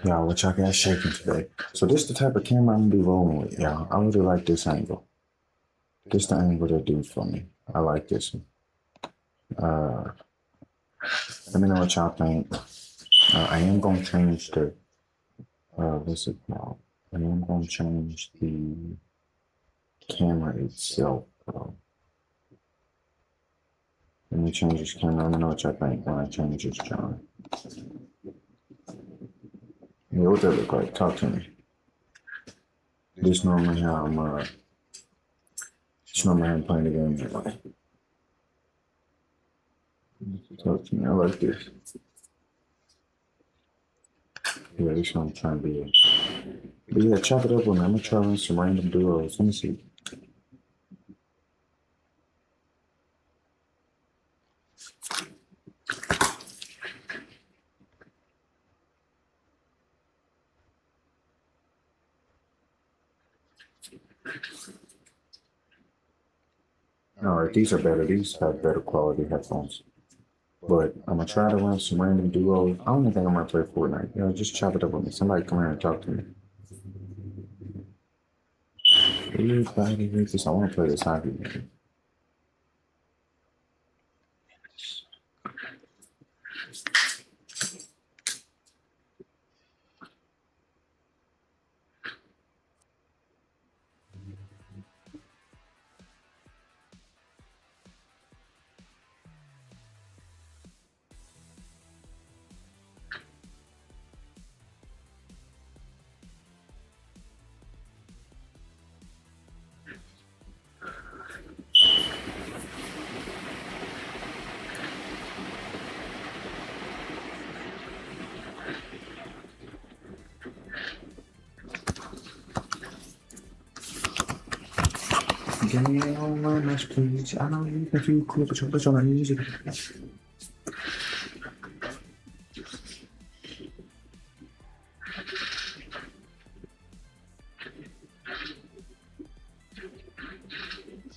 Y'all, what y'all got shaking today? So this the type of camera I'm gonna be rolling with, y'all. I really like this angle. This the angle that do for me. I like this one. Let me know what y'all think. I am gonna change the what's it called? I am gonna change the camera itself. Let me change this camera. Let me know what y'all think when I change this, John. Yeah, what that look like? Talk to me. This normally how I'm this normally how I'm playing the game anyway. Talk to me. I like this. Yeah, this one I'm trying to be. But yeah, chop it up with me. I'm gonna try on some random duos. Let me see. All right, these are better. These have better quality headphones. But I'm gonna try to run some random duos. I don't even think I'm gonna play Fortnite. Just chop it up with me. Somebody come here and talk to me. Everybody read this. I want to play this hockey game. Get on my match, please. I know you think you cool, but you're not easy.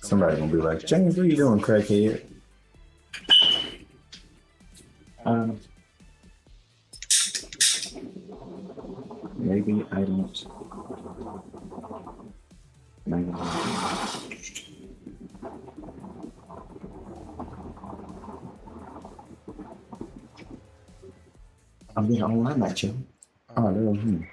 Somebody gonna be like, James, what are you doing, crackhead? Um, maybe I don't. Maybe I don't. I'm being online at you. Oh, they're him.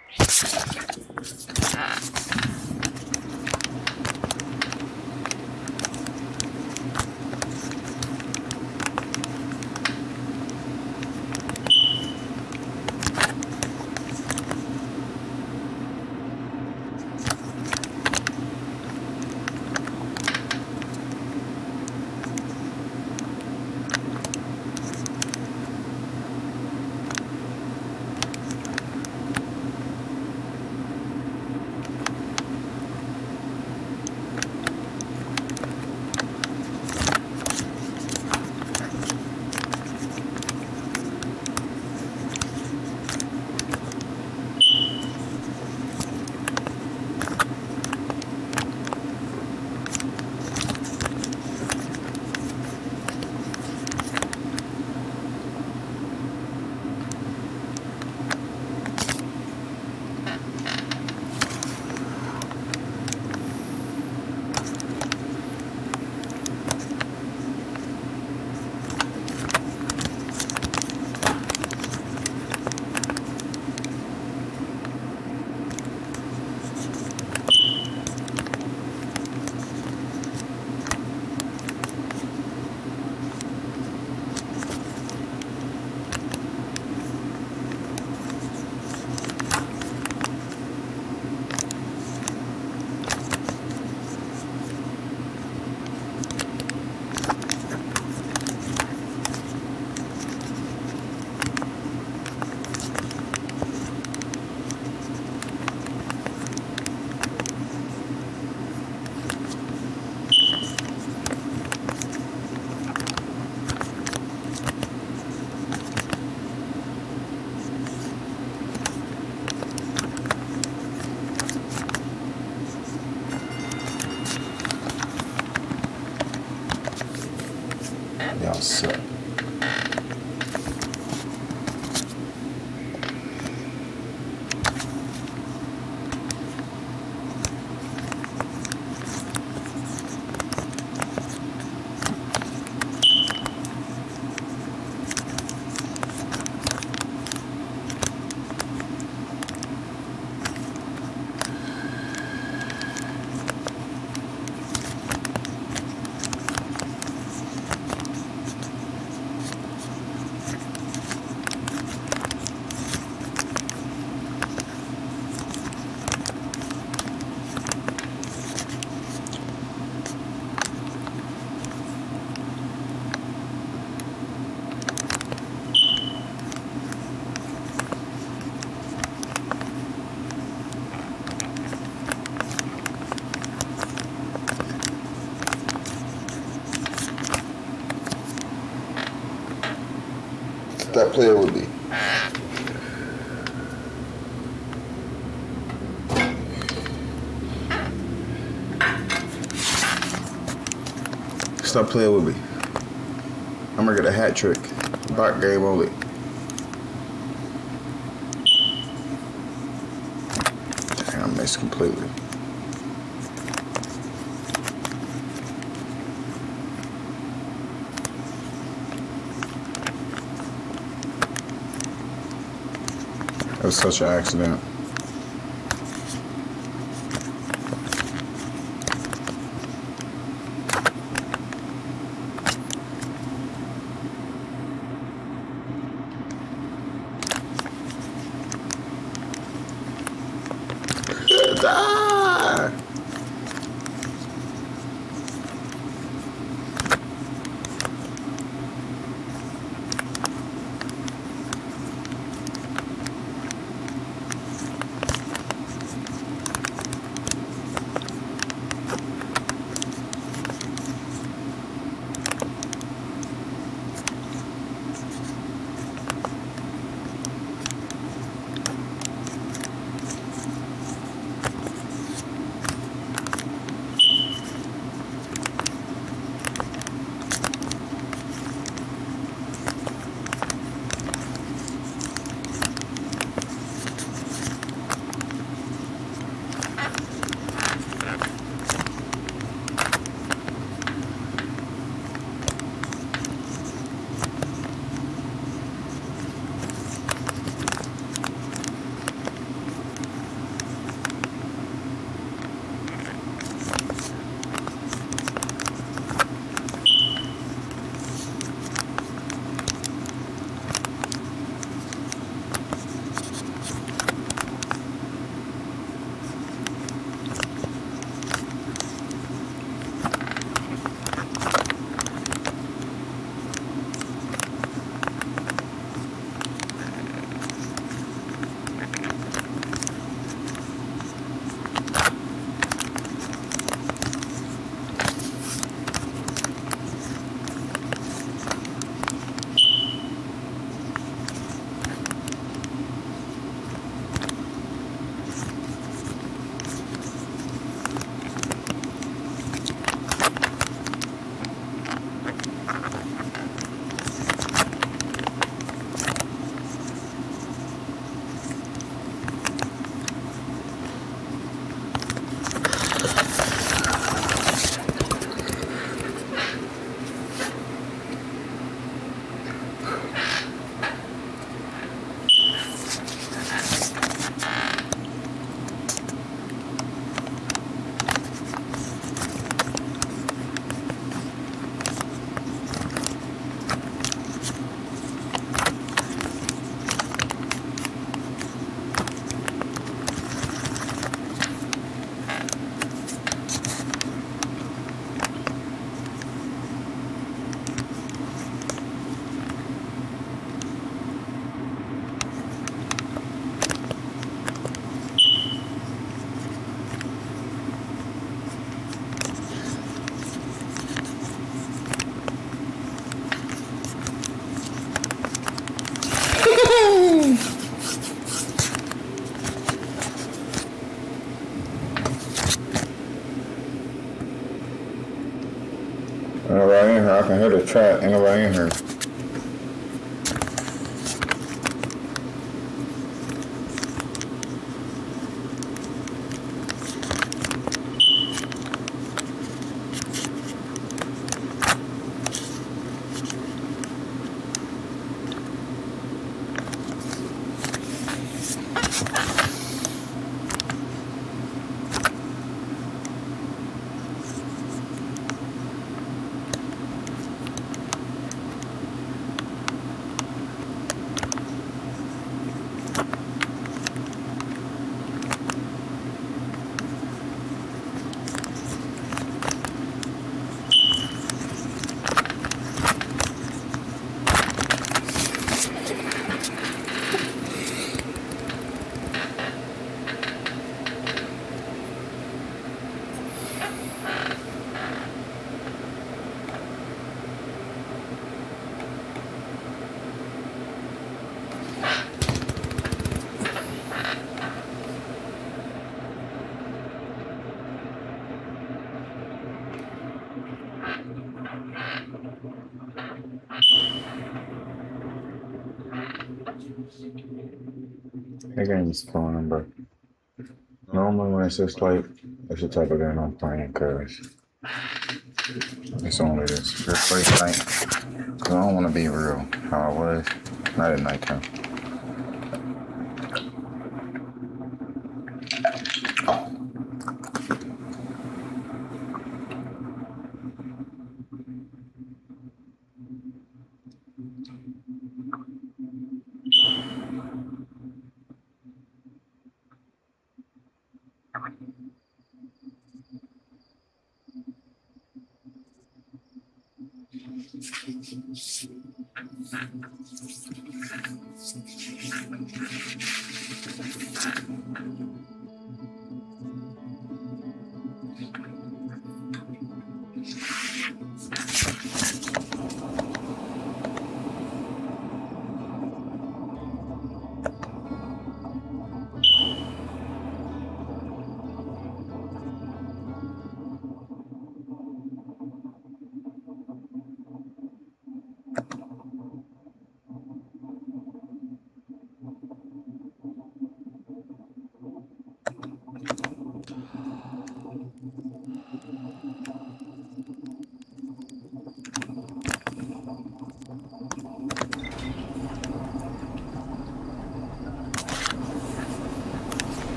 Stop playing with me. Stop playing with me. I'm gonna get a hat trick. Back game only. Dang, I missed completely. That was such an accident. Ah! Ain't nobody in here. I can hear the chat. Ain't nobody in here. That game is fun, but normally when it's this late, it's the type of game I'm playing because it's only this first night. Cause I don't want to be real how I was, not at nighttime.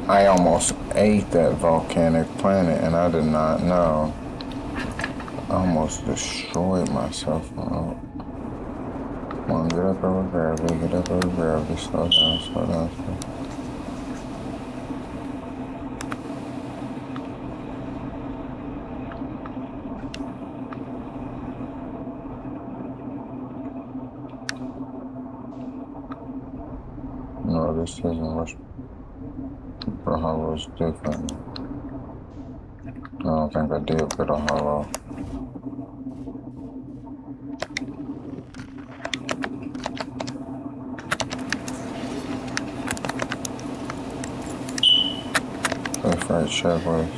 I almost ate that volcanic planet and I did not know. I almost destroyed myself. Come on, get up over gravity, get up over gravity, slow down, slow down, slow down. No, this isn't much. The hollow's different. I don't think I did put a hollow. Left, right, sideways.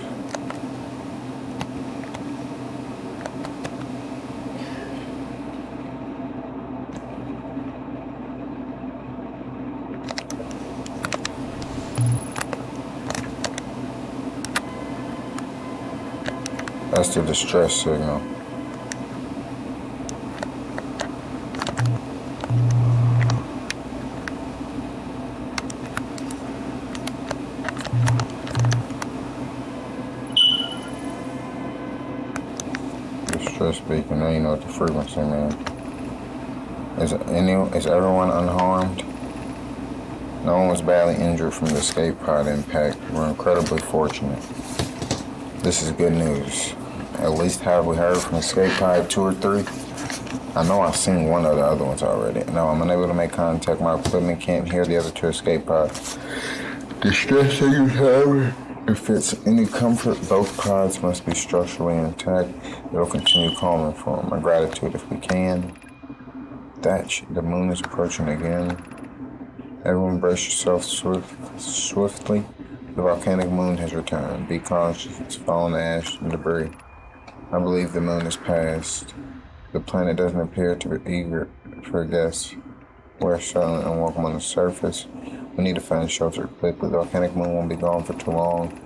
That's the distress signal. Distress beacon, now you know what the frequency means. Is everyone unharmed? No one was badly injured from the escape pod impact. We're incredibly fortunate. This is good news. At least have we heard from escape pod 2 or 3? I know I've seen one of the other ones already. No, I'm unable to make contact. My equipment can't hear the other 2 escape pods. Distress signals, however, if it's any comfort, both pods must be structurally intact. It'll continue calling for my gratitude if we can. The moon is approaching again. Everyone brace yourself swiftly. The volcanic moon has returned. Be cautious, it's falling to ash and debris. I believe the moon has passed. The planet doesn't appear to be eager for guests. We're silent and welcome on the surface. We need to find shelter quickly. The volcanic moon won't be gone for too long.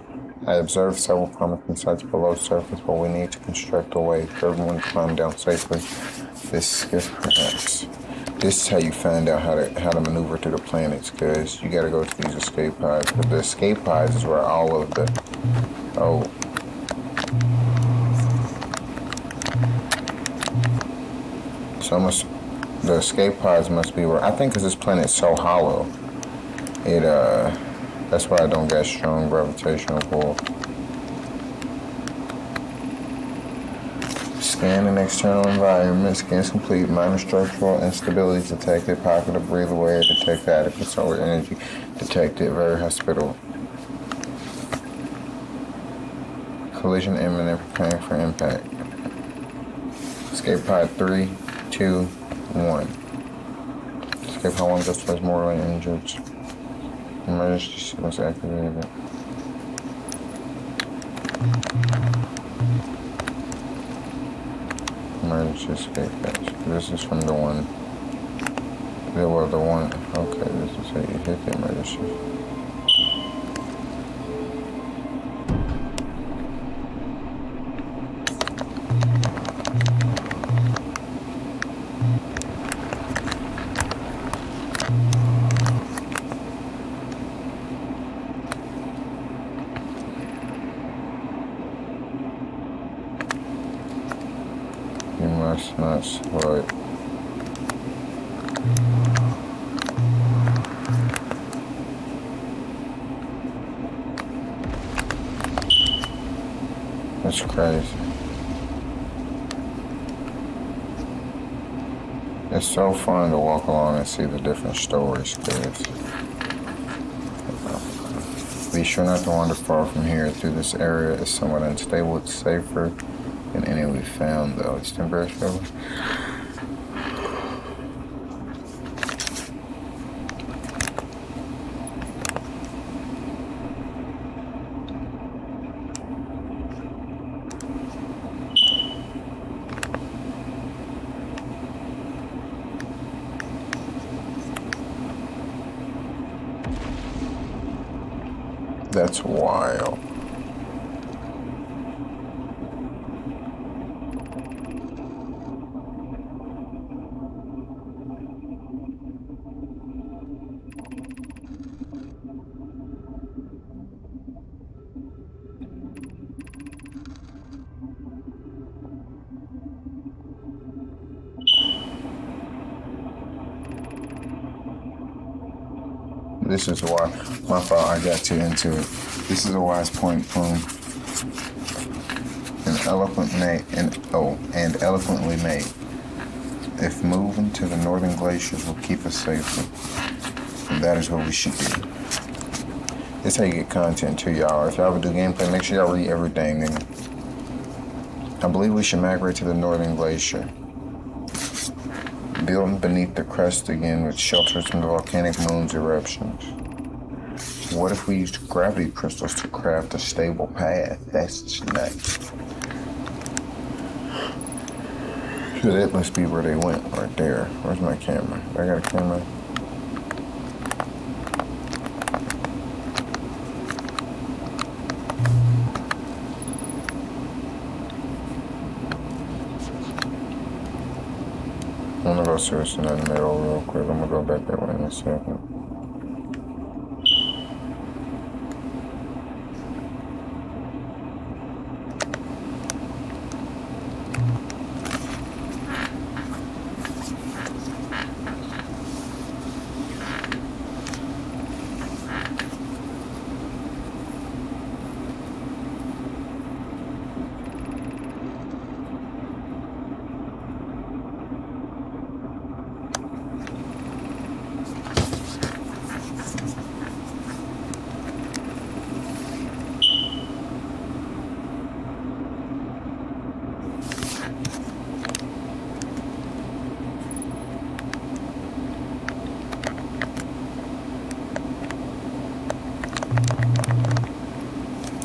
I observed several promising sites below surface, but we need to construct a way for everyone to climb down safely. This skiff, perhaps. This is how you find out how to maneuver through the planets, because you gotta go to these escape pods. But the escape pods is where all of the the escape pods must be where, I think, because this planet's so hollow, that's why I don't get strong gravitational pull. Scan an external environment. Scans complete. Minor structural instability detected. Pocket of breathable air detected. Adequate solar energy detected. Very hospitable. Collision imminent. Preparing for impact. Escape pod 3, 2, 1. Escape pod 1 just was mortally injured. Emergency sequence activated. Emergency escape hatch. This is from the one. Well, the one. Okay, this is how you hit the emergency. You must not swipe. That's crazy. It's so fun to walk along and see the different stories, kids. Be sure not to wander far from here. Through this area is somewhat unstable. It's safer than any we found, though. It's temporary trouble. That's wild. This is why, my fault, I got too into it. This is a wise point, Plume. And eloquently made. If moving to the northern glaciers will keep us safer, then that is what we should do. This is how you get content to y'all. If y'all ever do gameplay, make sure y'all read everything. And I believe we should migrate to the northern glacier. Building beneath the crust again, which shelters from the volcanic moon's eruptions. What if we used gravity crystals to craft a stable path? That's nice. So that must be where they went, right there. Where's my camera? I got a camera. I'm gonna go see what's in the middle real quick. I'm gonna go back that way in a second.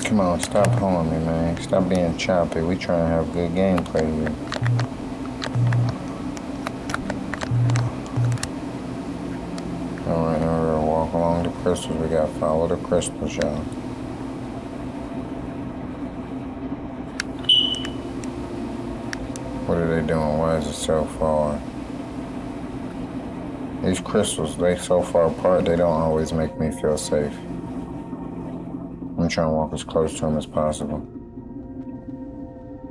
Come on, stop pulling me, man. Stop being choppy. We trying to have good gameplay here. Alright, now we're gonna walk along the crystals. We gotta follow the crystals, y'all. What are they doing? Why is it so far? These crystals, they so far apart, they don't always make me feel safe. I'm trying to walk as close to them as possible.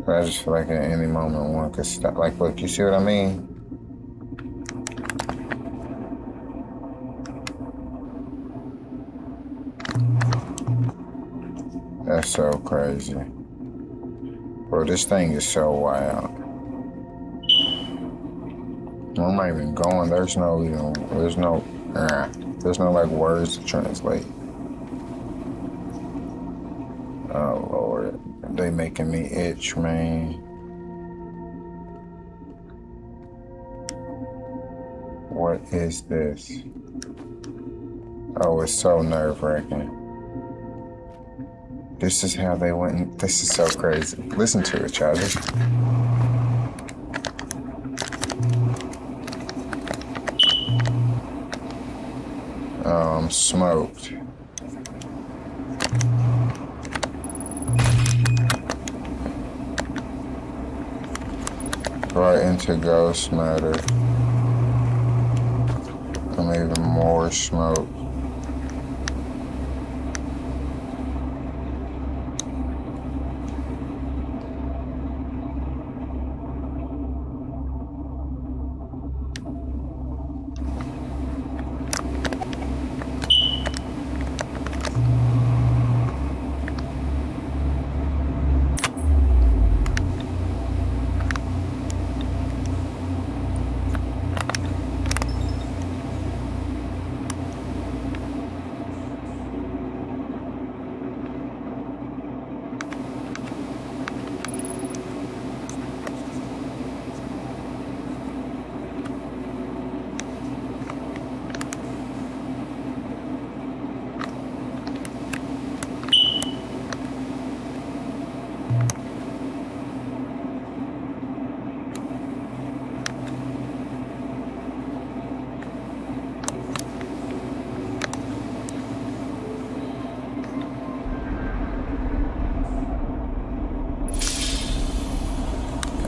But I just feel like at any moment one could stop. Like, look, you see what I mean? That's so crazy. Bro, this thing is so wild. I'm not even going. There's no like words to translate. Oh Lord, they making me itch, man. What is this? Oh, it's so nerve-wracking. This is how they went. This is so crazy. Listen to it, y'all. I'm smoked. Right into ghost murder. I'm even more smoked.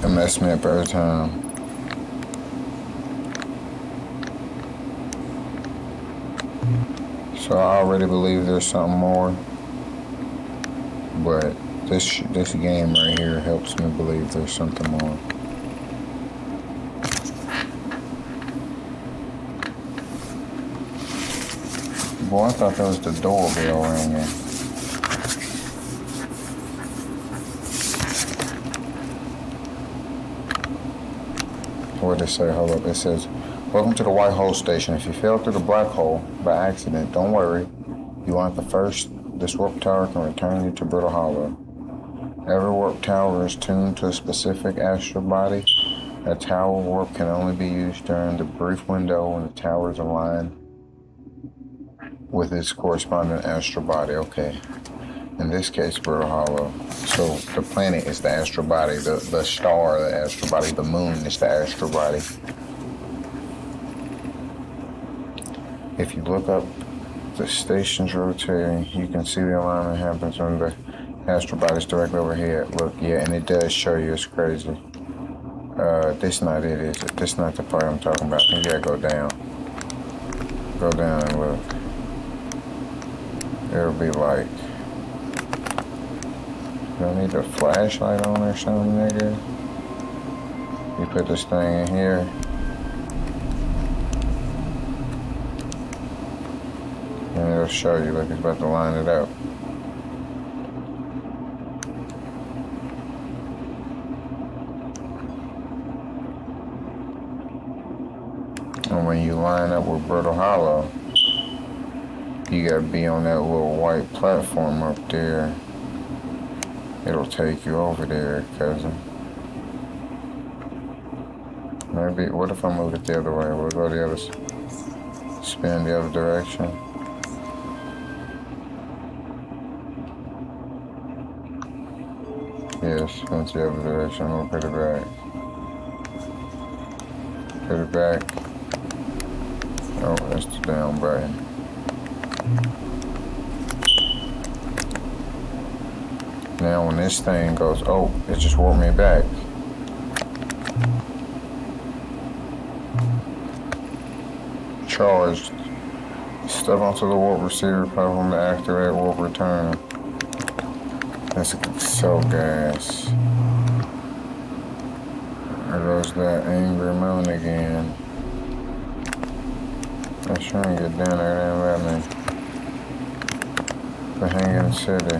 It messed me up every time. So I already believe there's something more, but this game right here helps me believe there's something more. Boy, I thought that was the doorbell ringing. What did it say? Hold up. It says, "Welcome to the White Hole Station. If you fell through the black hole by accident, don't worry. You aren't the first. This warp tower can return you to Brittle Hollow. Every warp tower is tuned to a specific astral body. A tower warp can only be used during the brief window when the tower is aligned with its corresponding astral body." Okay. In this case, Brittle Hollow. So the planet is the astral body, the star, the astral body, the moon is the astral body. If you look up the station's rotating, you can see the alignment happens when the astral body is directly overhead. Look, yeah, and it does show you. It's crazy. This not it, is it? This not the part I'm talking about. You gotta go down. Go down and look. It'll be like, you need a flashlight on or something, nigga. You put this thing in here. And it'll show you, like it's about to line it up. And when you line up with Brittle Hollow, you gotta be on that little white platform up there. It'll take you over there, cousin. Maybe, what if I move it the other way? We'll go the other, spin the other direction. Yes, spin the other direction. We'll put it back. Put it back. Oh, that's the down button. Now when this thing goes, oh, it just warped me back. charged. Step onto the warp receiver platform to activate warp return. Let's sell gas. There goes that angry moon again. Let's try and get down there and let me. The Hanging City.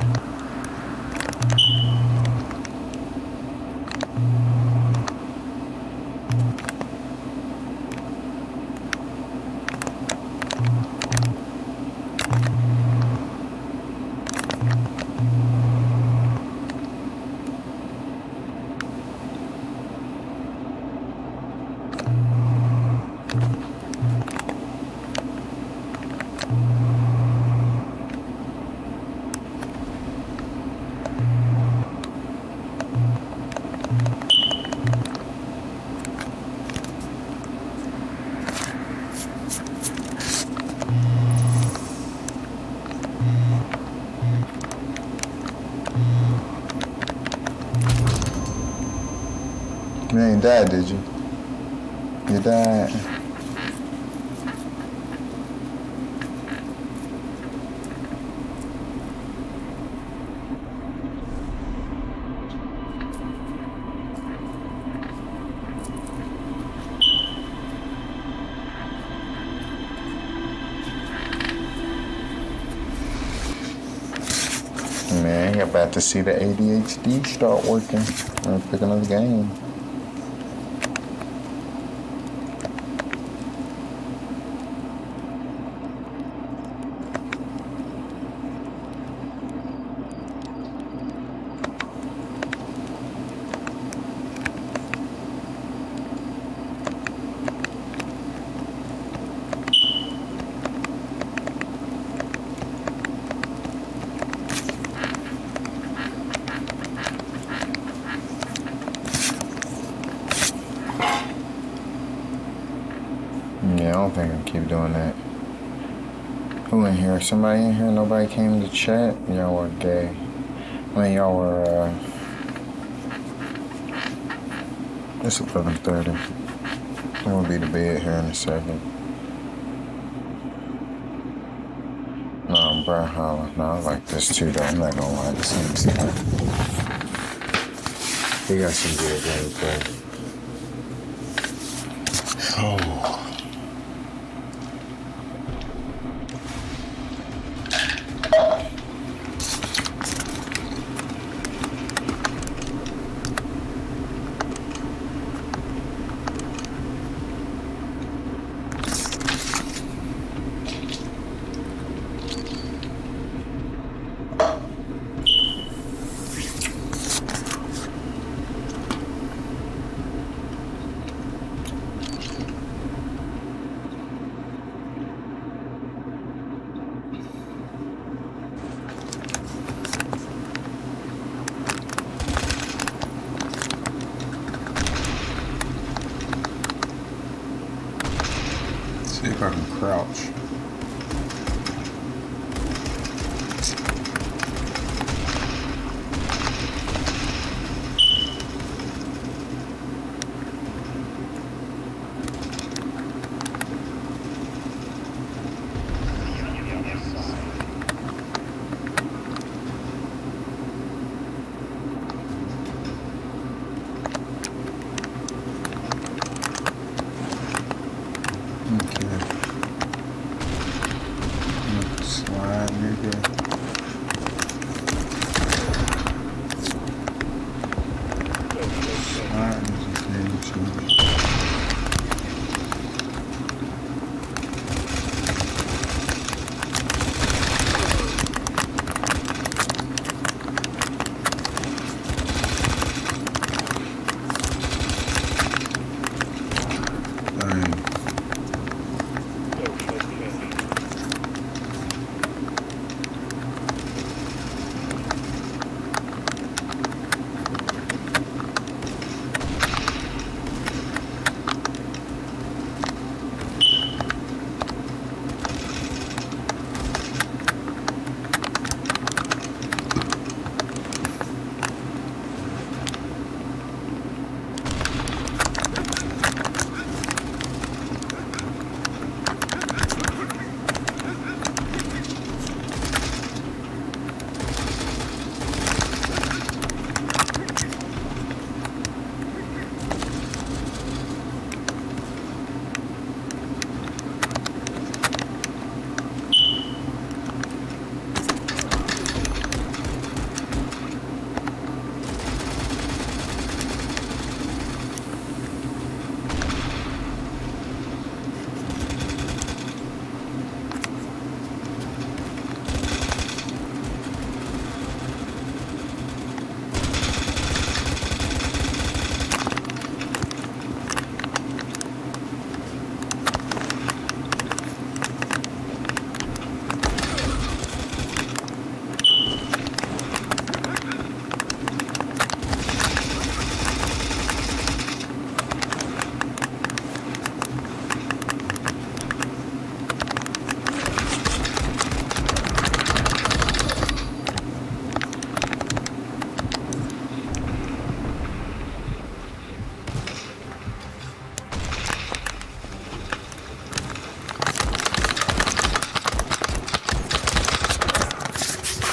You ain't died, did you? You died. Man, you're about to see the ADHD start working. I'm gonna pick another game. Yeah, I don't think I can keep doing that. Who in here? Somebody in here? Nobody came to chat? Y'all were gay. I mean, y'all were, it's 11:30. I'm gonna be to bed here in a second. No, I'm Brian Holler. No, I like this too, though. I'm not gonna lie. This seems he got some good gameplay. Oh. See if I can crouch. Okay.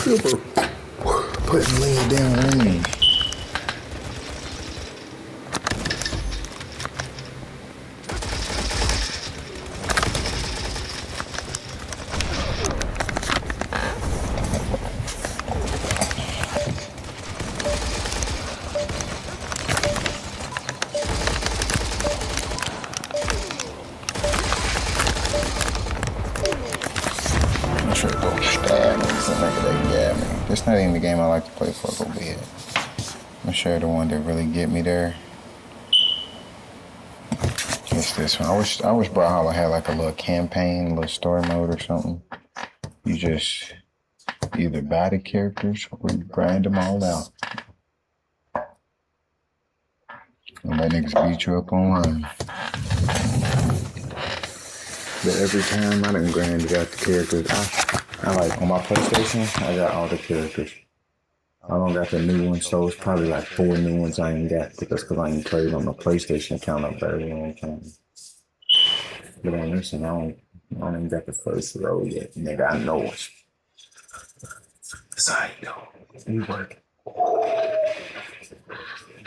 Putting lid down range. I'm sure go stab me. Something like that got me. This not even the game I like to play for a little bit. I'm sure the one that really get me there. It's this one. I wish Brawlhalla had like a little campaign, a little story mode or something. You just either buy the characters or you grind them all out. And let niggas beat you up online. But every time I done grinded out the characters, I like on my PlayStation, I got all the characters. I don't got the new ones, so it's probably like 4 new ones I ain't got because I ain't played on the PlayStation account up very long time. But on this one, I don't even got the first row yet. Nigga, I know it. So you know, we working.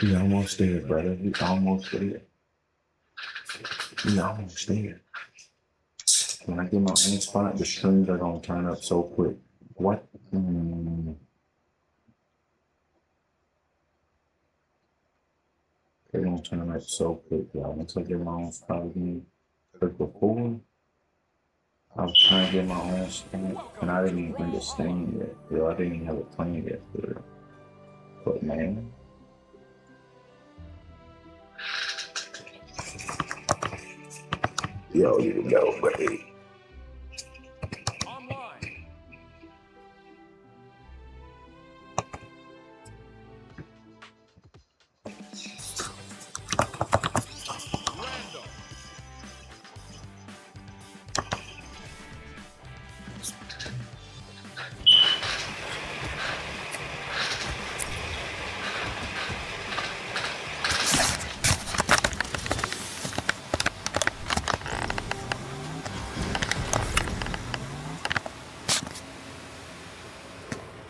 We almost there, brother. We almost there. We almost there. When I get my own spot, the streams are gonna turn up so quick. What? They're gonna turn up so quick, y'all. Once I get my own spot again. Because before, I was trying to get my own spot, and I didn't even understand yet. Yo, I didn't even have a plan yet for it. But man. Yo, you know, buddy.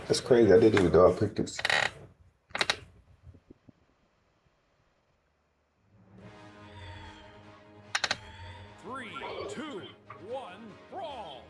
That's crazy. I didn't even know I picked this. 3, 2, 1, brawl!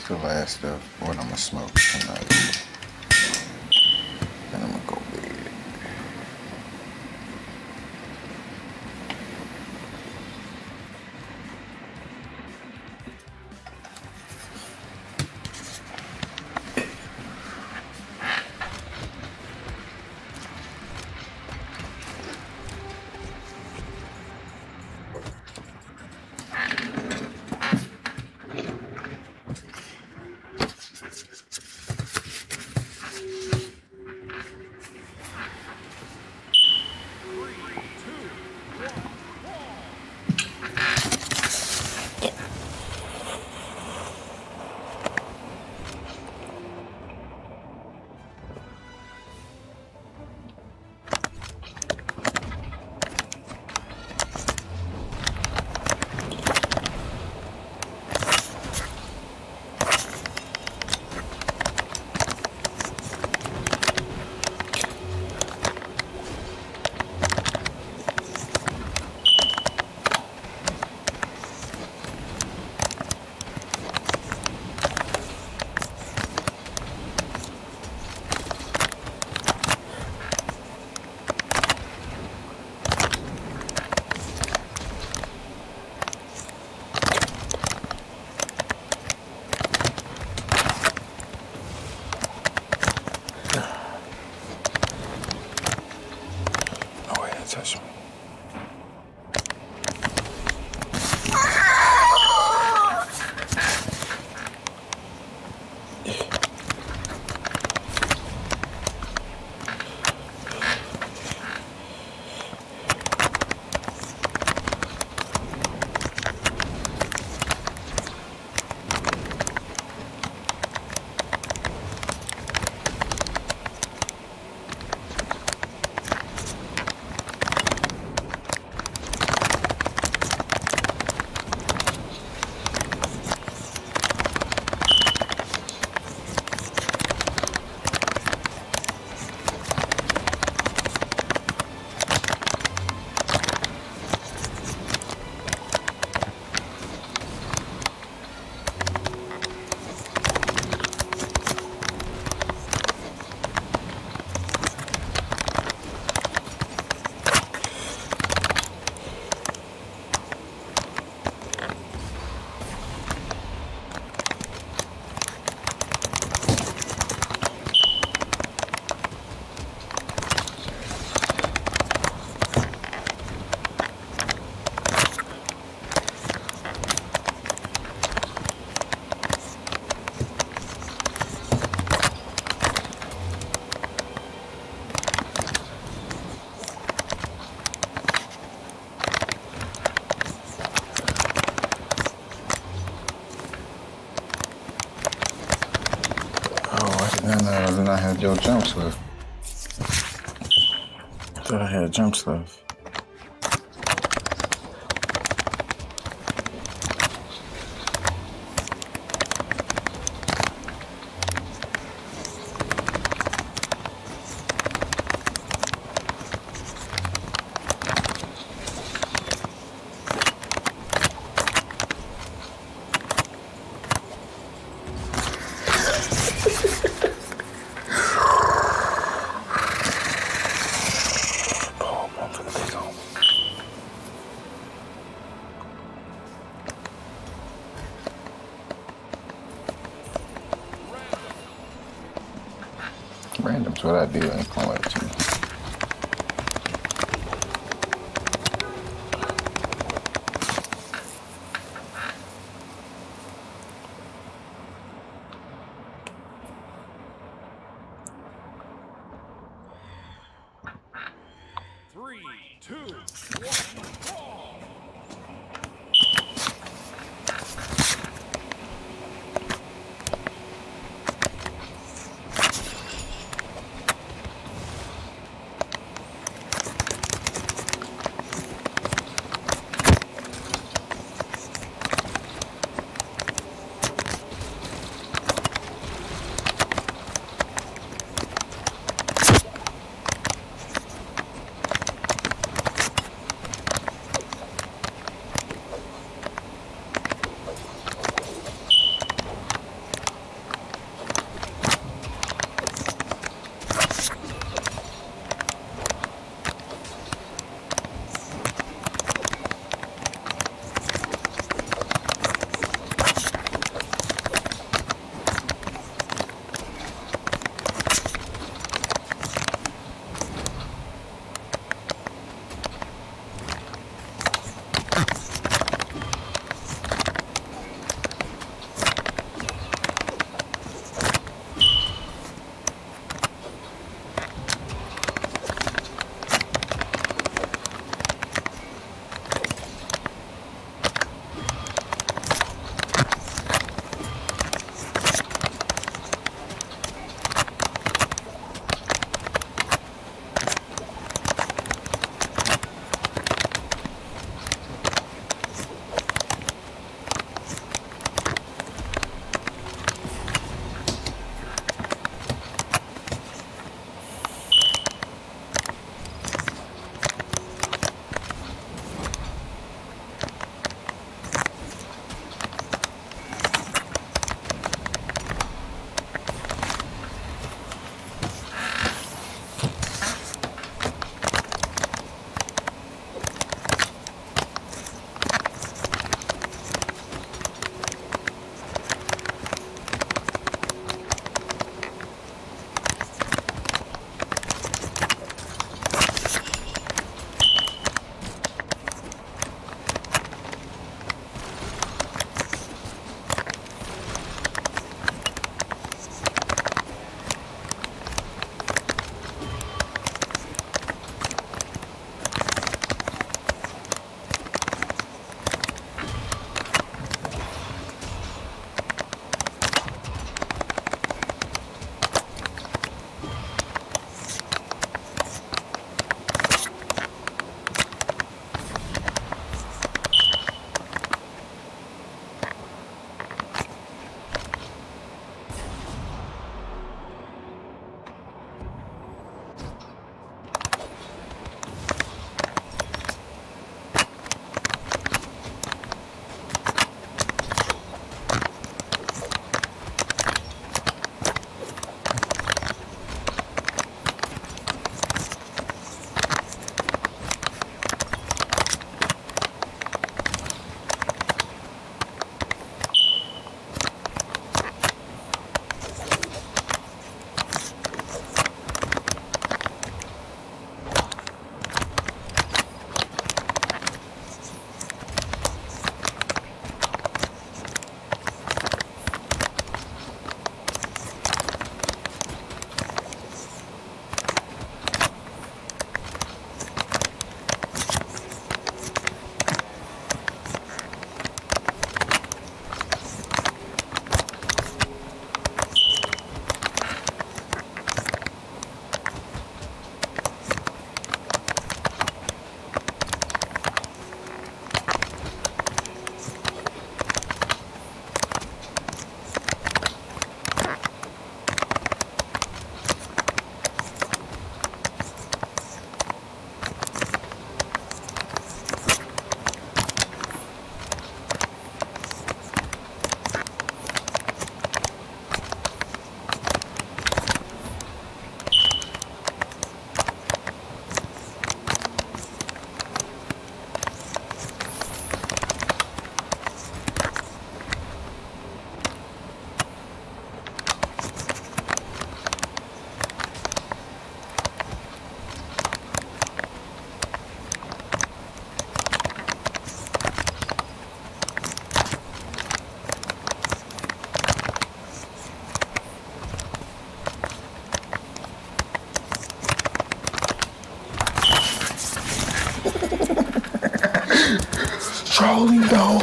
the last of what I'm gonna smoke tonight. Then I'm gonna go to bed. Touch me. I did not have your jumps left. I thought I had jumps left. Random's what I do ain't gonna let you. Three, two, one, brawl!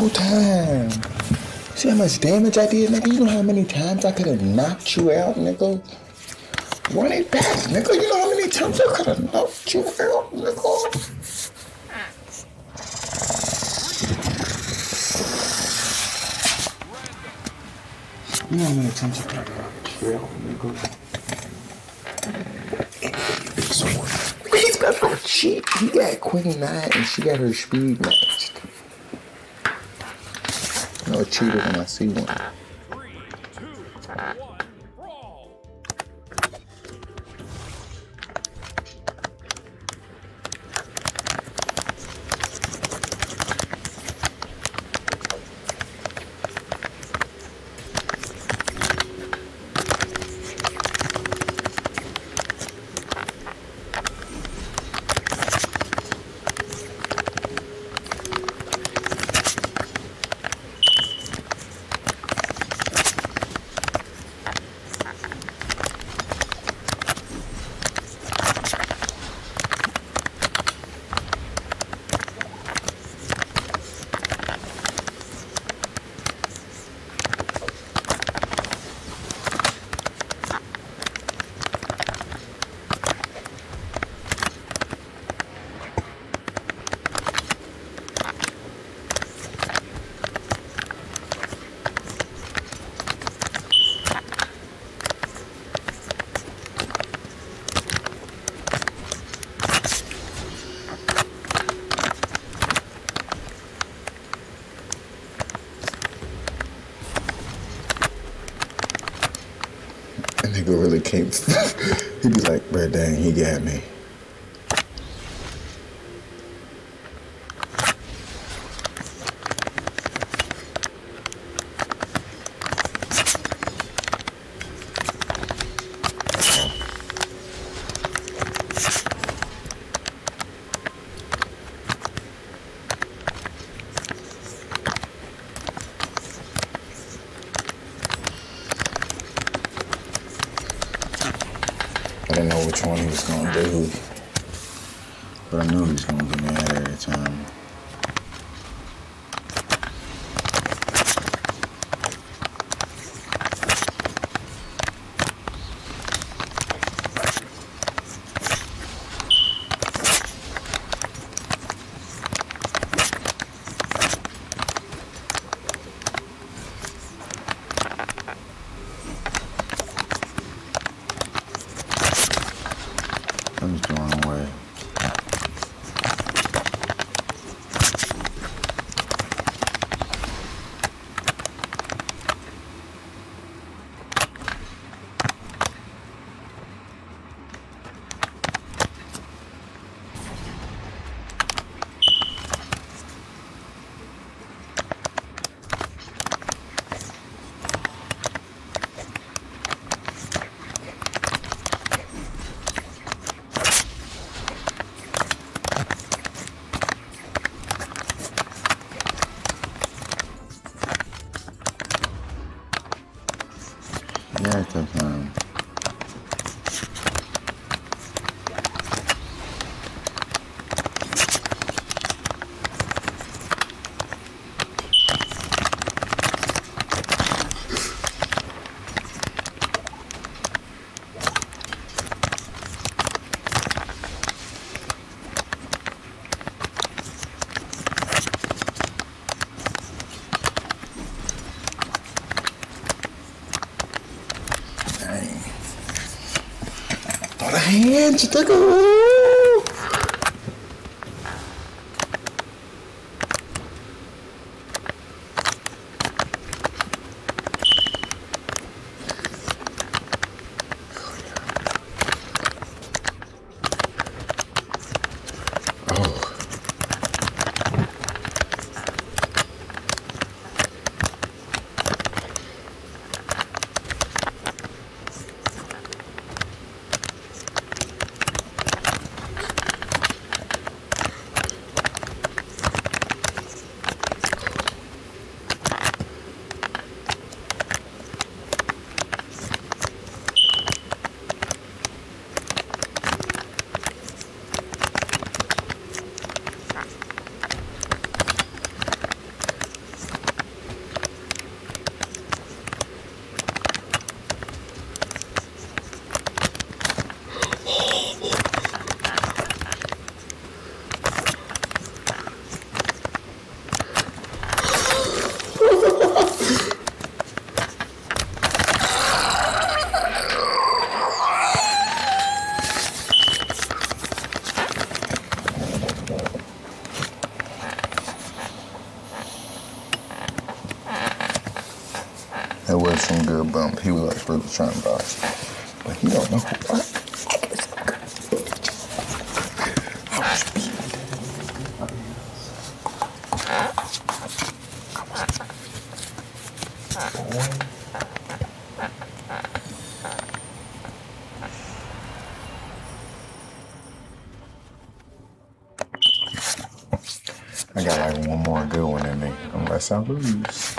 whole time. See how much damage I did, nigga? You know how many times I could have knocked you out, nigga? Run it back, nigga. You know how many times I could have knocked you out, nigga? You know how many times I could have knocked you out, nigga? He's got no cheat. He got Queen 9 and she got her speed matched. You know a cheater when I see one. 3, 2, 1, brawl. That nigga really can't. He be like, bruh, dang, he got me. I didn't know which one he was gonna do, but I knew he was gonna get mad every time. That was the wrong way. Yeah, it's that time. Throw the hands, you take a It was some good bump. He was like really trying to box. But he don't know who I was beat. I got like one more good one in me, unless I lose.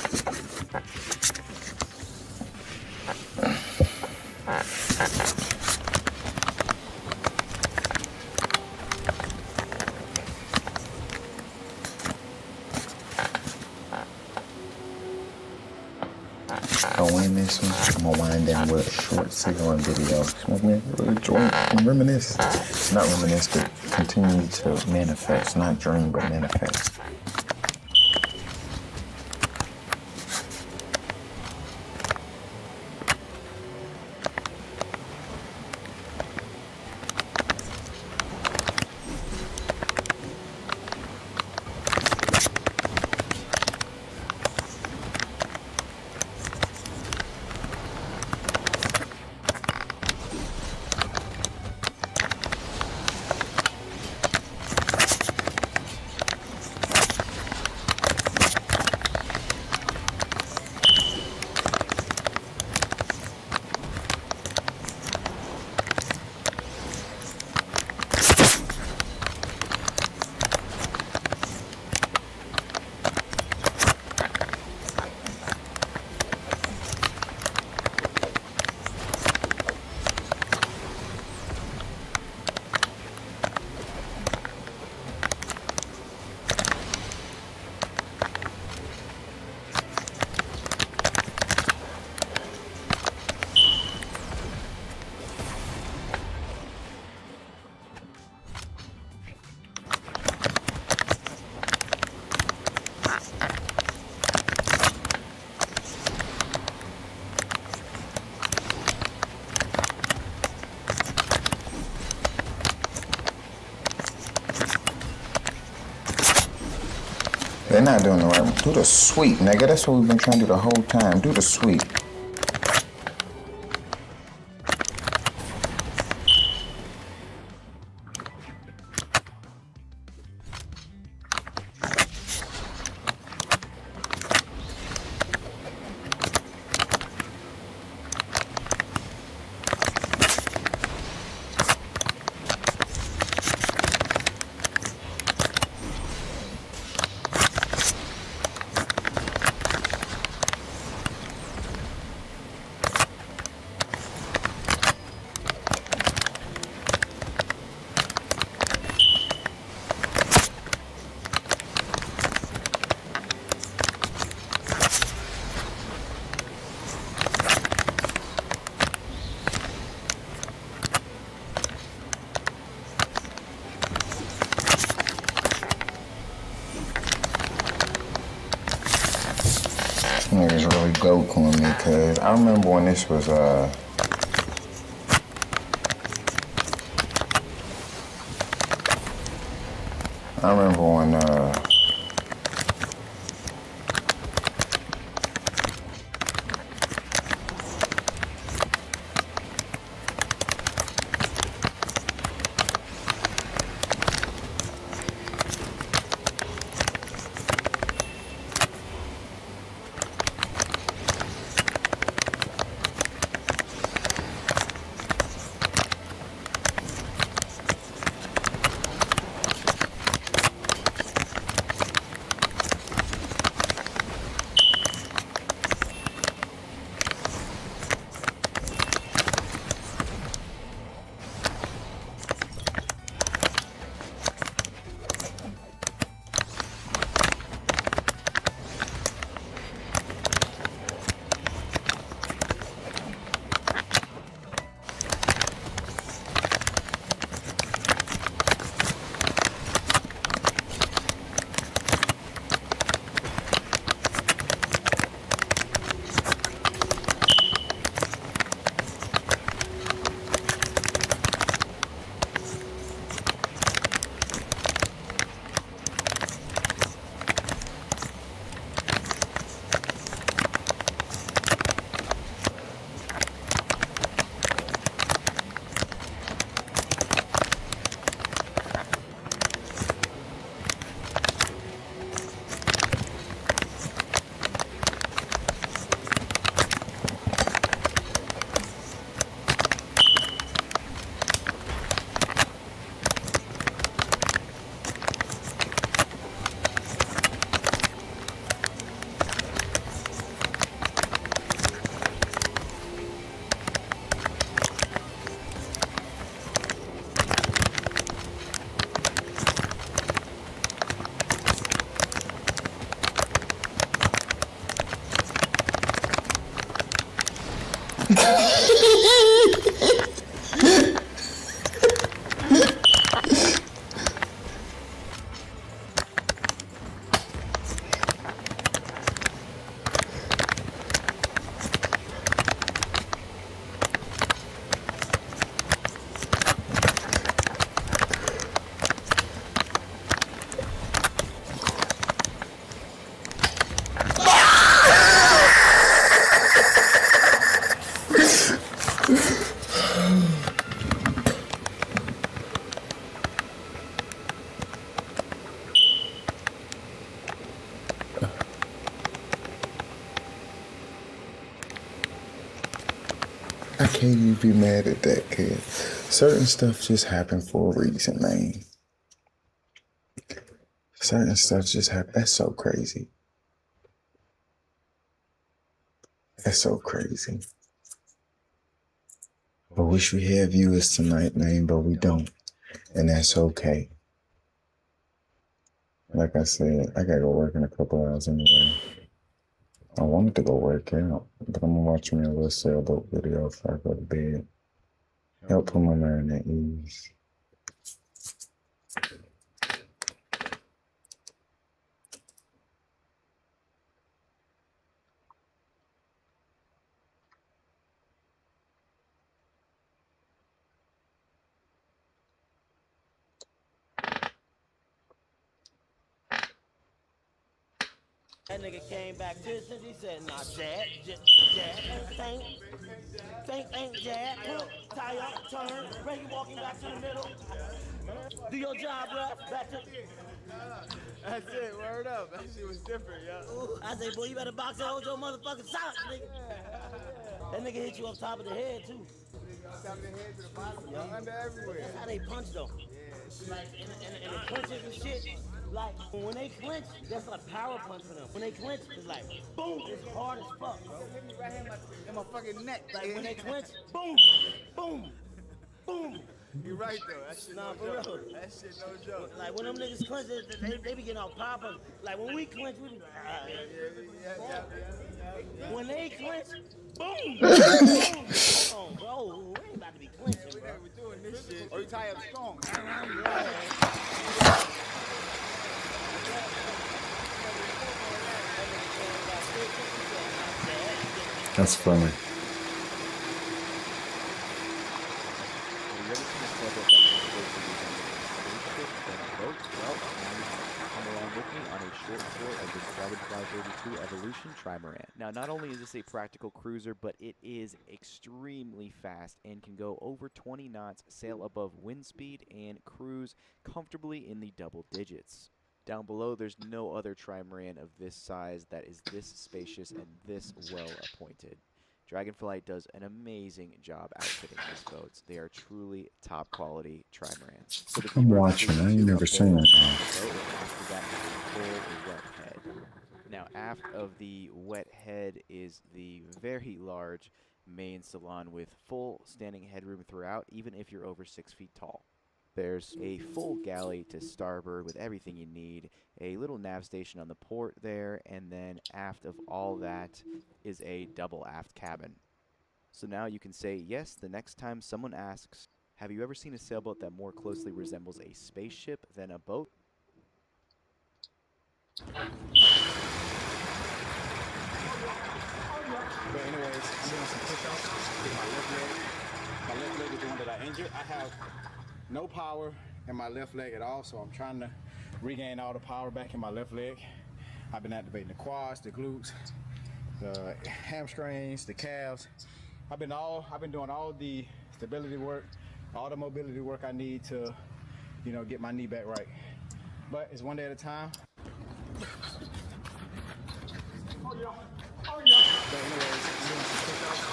I win this one. I'm gonna wind down with a short cigarette video. I'm gonna joint and reminisce. Not reminisce, but continue to manifest. Not dream, but manifest. They're not doing the right one. Do the sweep, nigga. That's what we've been trying to do the whole time. Do the sweep. Niggas really Gokuing me, cause I remember when this was I remember when I can't even be mad at that, kid. Certain stuff just happened for a reason, man. Certain stuff just happened. That's so crazy. That's so crazy. I wish we had viewers tonight, man, but we don't. And that's okay. Like I said, I gotta go work in a couple hours anyway. I wanted to go work out, but I'm gonna watch me a little sailboat video before I go to bed. Help put my mind at ease. That nigga came back to us and he said, nah, jab, think, jab, hook, tie up, turn, ready walking back to the middle. Do your job, ref, back to... That's it, word up. That shit was different, yo. I say, boy, you better box and hold your motherfucking socks, nigga. That nigga hit you up top of the head, too. Top of the head to the bottom, under everywhere. That's how they punch, though. Like, in the clinches and shit, like, when they clinch, that's like power punch for them. When they clinch, it's like, boom, it's hard as fuck, bro. Hit me right here in my fucking neck. Like, when they clinch, boom, boom, boom. You right, though. That shit Nah, no for joke. real. That shit no joke. Like, when them niggas clinch, they be getting all pop punch. Like, when we clinch, we be, when they clinch, boom, boom. Oh, bro, we ain't about to be clinching, bro. We doing this shit. Or you tie up strong. That's funny. Come along with me on a short tour of this Dragonfly 32 Evolution Trimaran. Now, not only is this a practical cruiser, but it is extremely fast and can go over 20 knots, sail above wind speed, and cruise comfortably in the double digits. Down below, there's no other trimaran of this size that is this spacious and this well appointed. Dragonflight does an amazing job outfitting these boats. They are truly top quality trimarans. So I'm watching. I ain't never seen that. After that is a full wet head. Now, aft of the wet head is the very large main salon with full standing headroom throughout, even if you're over 6 feet tall. There's a full galley to starboard with everything you need, a little nav station on the port there, and then aft of all that is a double aft cabin. So now you can say yes the next time someone asks, have you ever seen a sailboat that more closely resembles a spaceship than a boat? But anyways, I'm doing some push-ups with my left leg. My left leg is the one that I injured. I have no power in my left leg at all, so I'm trying to regain all the power back in my left leg. I've been activating the quads, the glutes, the hamstrings, the calves. I've been doing all the stability work, all the mobility work I need to, get my knee back right. But it's one day at a time. Oh yeah. But anyways, I'm doing some push-ups.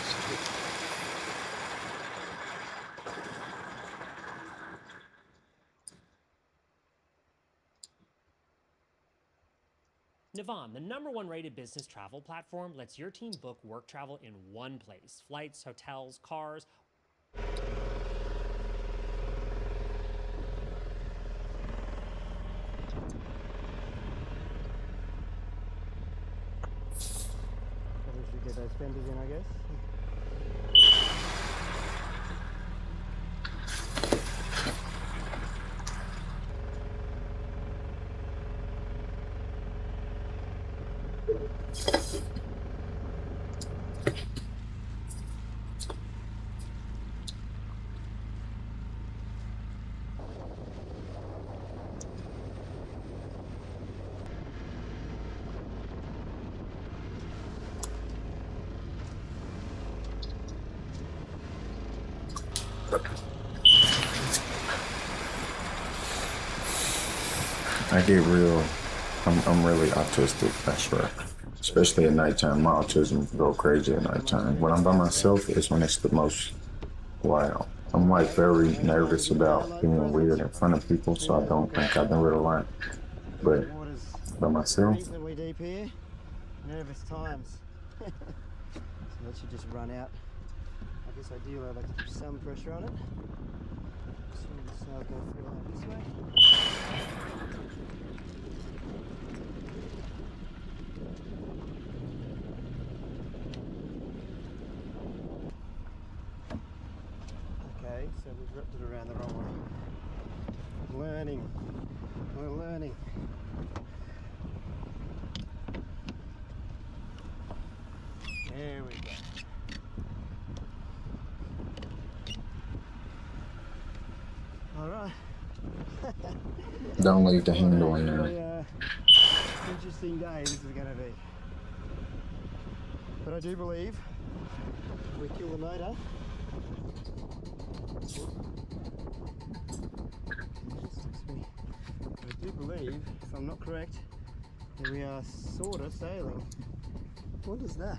Navan, the #1 rated business travel platform, lets your team book work travel in one place. Flights, hotels, cars. We should get those fenders in, I guess. I get real. I'm really autistic. That's right. Especially at nighttime. My autism go crazy at nighttime. When I'm by myself, it's when it's the most wild. I'm like very nervous about being weird in front of people, so I don't think I do it a lot. But by myself, Reasonably deep here. Nervous times. So that should just run out. I guess ideally I'd like to keep some pressure on it. Assuming the sail's going to feel out this way. Okay, so we've wrapped it around the wrong way. Learning. We're learning. There we go. All right. don't leave the handle in there. Very, interesting day this is going to be. But I do believe if we kill the motor, I do believe, if I'm not correct, that we are sort of sailing. What is that?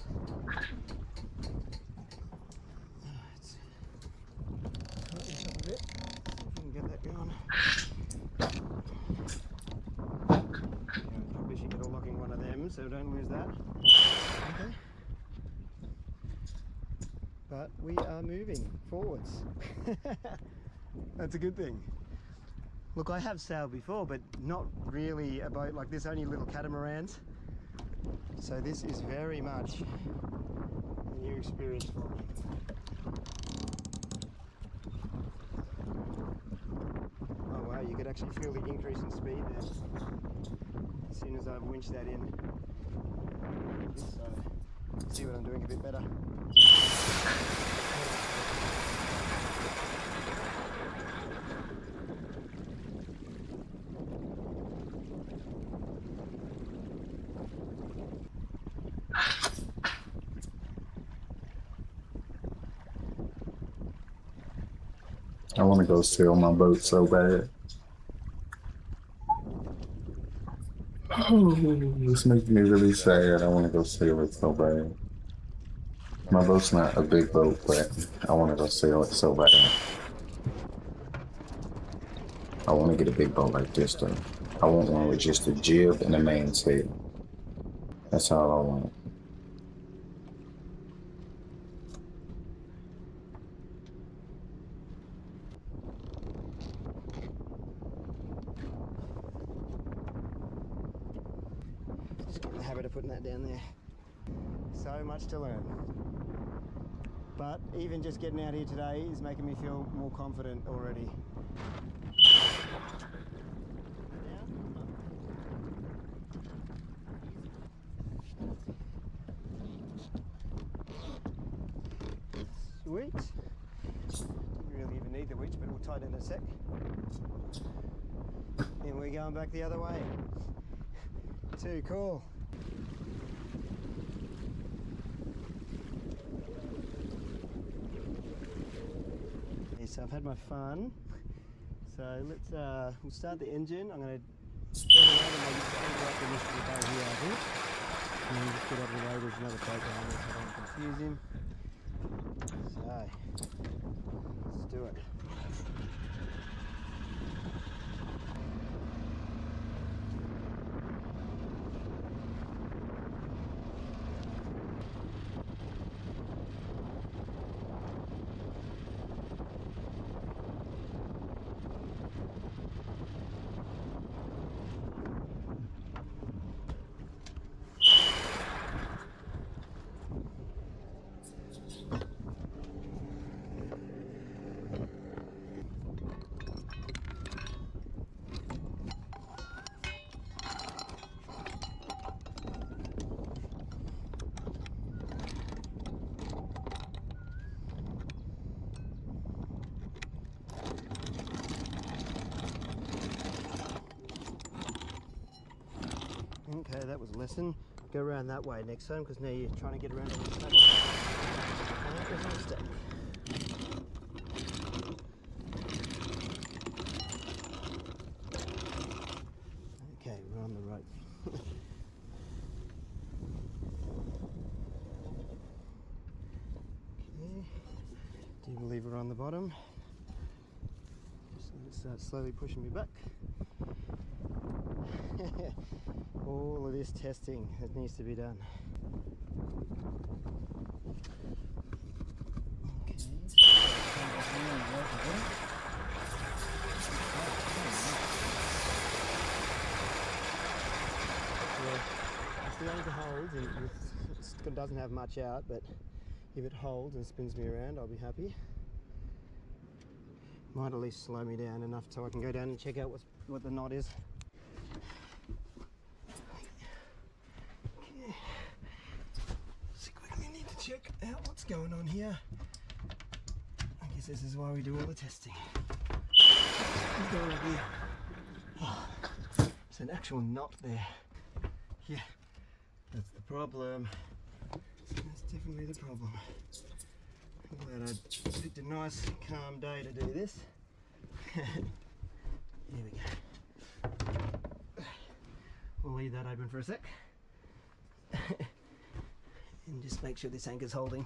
Probably should get a lock in one of them, so don't lose that. Okay. But we are moving forwards. That's a good thing. Look, I have sailed before, but not really a boat like this, only little catamarans. So this is very much a new experience for me. Oh wow, you could actually feel the increase in speed there as soon as I've winched that in. So, see what I'm doing a bit better. I want to go sail my boat so bad. Oh, this makes me really sad. I want to go sail it so bad. My boat's not a big boat, but I want to go sail it so bad. I want to get a big boat like this though. I want one with just a jib and a mainsail. That's all I want. Just get in the habit of putting that down there. So much to learn. But even just getting out here today is making me feel more confident already. Sweet. Didn't really even need the winch, but we'll tighten in a sec. And we're going back the other way. Too cool. Okay, so I've had my fun. So let's we'll start the engine. I'm going to turn around and maybe stand up the rest of the boat here, I think. And then just get out of the way. There's another boat behind us, so I don't confuse him. So let's do it. Okay, that was a lesson. Go around that way next time, because now you're trying to get around on the table. And that was a mistake. on the bottom. Just let it start slowly pushing me back. All of this testing that needs to be done. Okay. It's going to hold, and it doesn't have much out, but if it holds and spins me around, I'll be happy. Might at least slow me down enough so I can go down and check out what the knot is. Okay. So quickly need to check out what's going on here. I guess this is why we do all the testing. What's going on here? Oh, there's an actual knot there. Yeah, that's the problem. That's definitely the problem. I'm glad I picked a nice calm day to do this. Here we go. We'll leave that open for a sec. And just make sure this anchor's holding.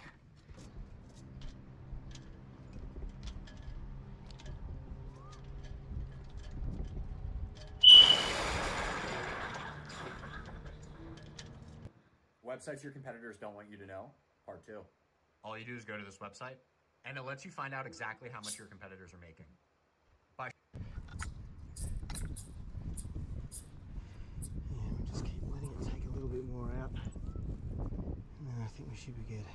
Websites your competitors don't want you to know, part 2. All you do is go to this website, and it lets you find out exactly how much your competitors are making. Yeah, we'll just keep letting it take a little bit more out. And then I think we should be good.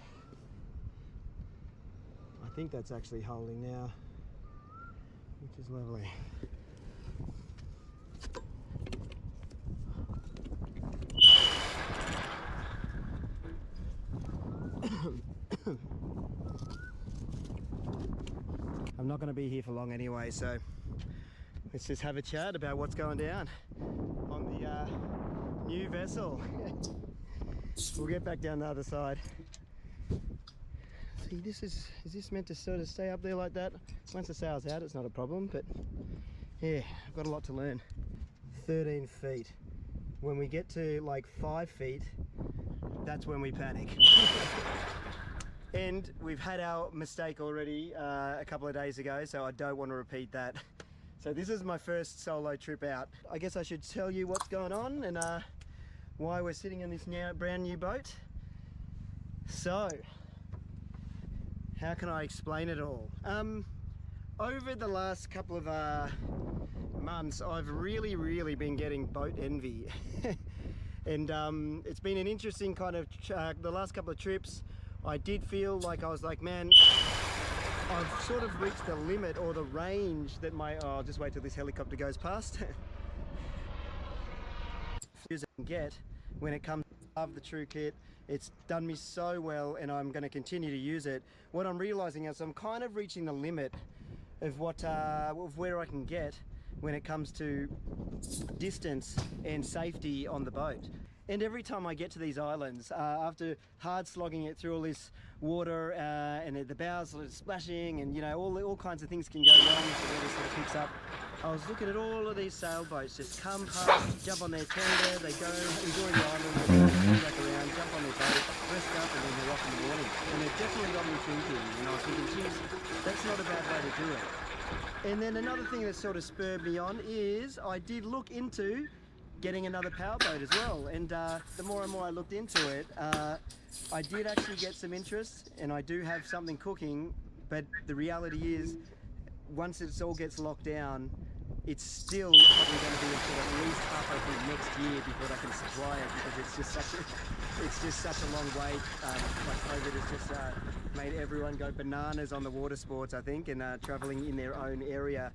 I think that's actually holding now, which is lovely. I'm not going to be here for long anyway, so let's just have a chat about what's going down on the new vessel. We'll get back down the other side. See, is this meant to sort of stay up there like that? Once the sail's out, it's not a problem, but yeah, I've got a lot to learn. 13 feet. When we get to like 5 feet, that's when we panic. And we've had our mistake already a couple of days ago, so I don't want to repeat that. So this is my first solo trip out. I guess I should tell you what's going on and why we're sitting in this brand new boat. So, how can I explain it all? Over the last couple of months, I've really been getting boat envy. And it's been an interesting kind of, the last couple of trips, I did feel like I was like, man, I've sort of reached the limit or the range that my, oh, I'll just wait till this helicopter goes past. Get when it comes to the True Kit, it's done me so well and I'm going to continue to use it. What I'm realizing is I'm kind of reaching the limit of what, of where I can get when it comes to distance and safety on the boat. And every time I get to these islands, after hard slogging it through all this water and the bows sort of splashing and, you know, all kinds of things can go wrong if the weather sort of picks up. I was looking at all of these sailboats just come past, jump on their tender, they go enjoying the island, they come back around, jump on their boat, rest up, and then they're off in the morning. And it definitely got me thinking, and I was thinking, geez, that's not a bad way to do it. And then another thing that sort of spurred me on is I did look into getting another powerboat as well, and the more and more I looked into it, I did actually get some interest, and I do have something cooking, but the reality is, once it all gets locked down, it's still probably going to be until at least halfway through next year before I can supply it, because it's just such a long wait. Like COVID has just made everyone go bananas on the water sports, I think, and traveling in their own area.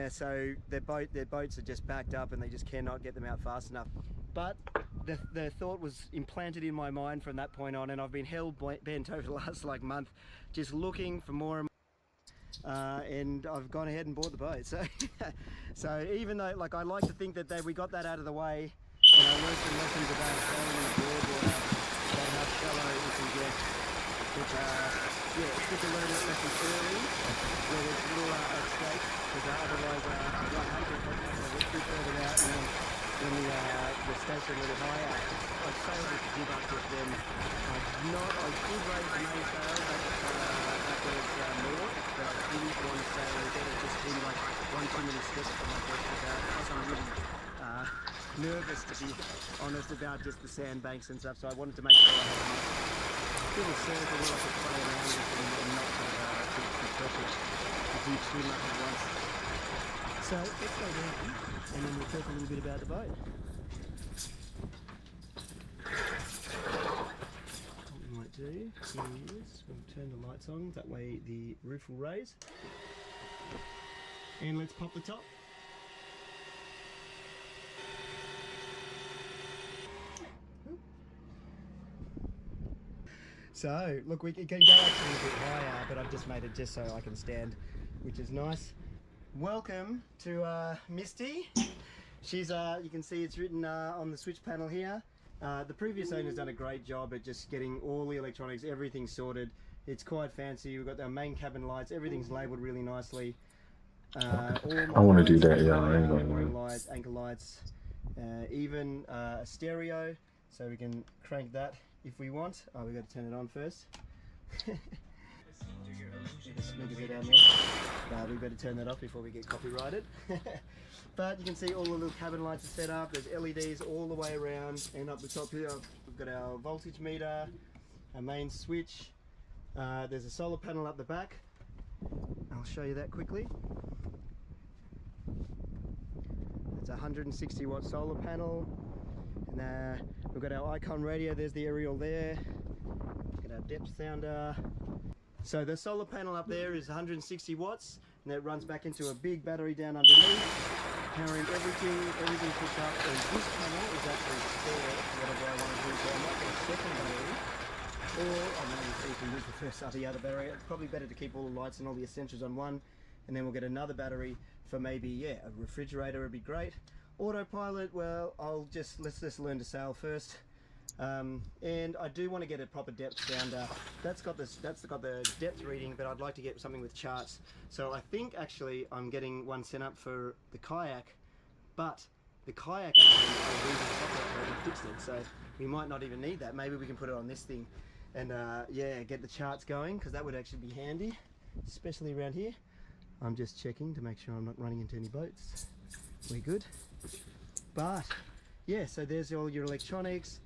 So their boats are just backed up and they just cannot get them out fast enough. But the thought was implanted in my mind from that point on, and I've been hell-bent over the last like month just looking for more and more, and I've gone ahead and bought the boat. So, so even though like I like to think that we got that out of the way, and I learned some lessons about sailing in the boardwater, about how shallow it can get. But yeah, it's good to learn that lesson early, where there's little at stake, because otherwise I hate it if I get too further out and then when the stakes are a little higher, I failed to give up with them. I did raise the mainsail, but towards north, but I didn't want to sail again. It just been like one too many steps for my first trip out. Plus I'm really nervous, to be honest, about just the sandbanks and stuff, so I wanted to make sure I had a nice little circle where I could play around with and not have too pressure to do too much at once. So let's go down and then we'll talk a little bit about the boat. What we might do is we'll turn the lights on, that way the roof will raise. And let's pop the top. So, look, we can go actually a bit higher, but I've just made it just so I can stand, which is nice. Welcome to Misty. She's, you can see it's written on the switch panel here. The previous owner's done a great job at just getting all the electronics, everything sorted. It's quite fancy. We've got our main cabin lights, everything's labelled really nicely. I want to do that, yeah. I ain't gonna lights, anchor lights, even a stereo, so we can crank that if we want. Oh, we've got to turn it on first. We better turn that off before we get copyrighted. But you can see all the little cabin lights are set up. There's LEDs all the way around, and up the top here we've got our voltage meter, our main switch. There's a solar panel up the back. I'll show you that quickly. It's a 160 watt solar panel. And we've got our icon radio, there's the aerial there. Got our depth sounder. So the solar panel up there is 160 watts, and that runs back into a big battery down underneath, powering everything hooked up. And this panel is actually spare for whatever I want to do, so I might get a second battery, or I maybe see if we can use the first or the other battery. It's probably better to keep all the lights and all the essentials on one, and then we'll get another battery for maybe, yeah, a refrigerator would be great. Autopilot, well, let's just learn to sail first. And I do want to get a proper depth sounder. That's got the depth reading, but I'd like to get something with charts. So I think actually I'm getting one sent up for the kayak, but the kayak actually I read the software and fixed it, so we might not even need that. Maybe we can put it on this thing and yeah, get the charts going, because that would actually be handy, especially around here. I'm just checking to make sure I'm not running into any boats. We're good. But yeah, so there's all your electronics.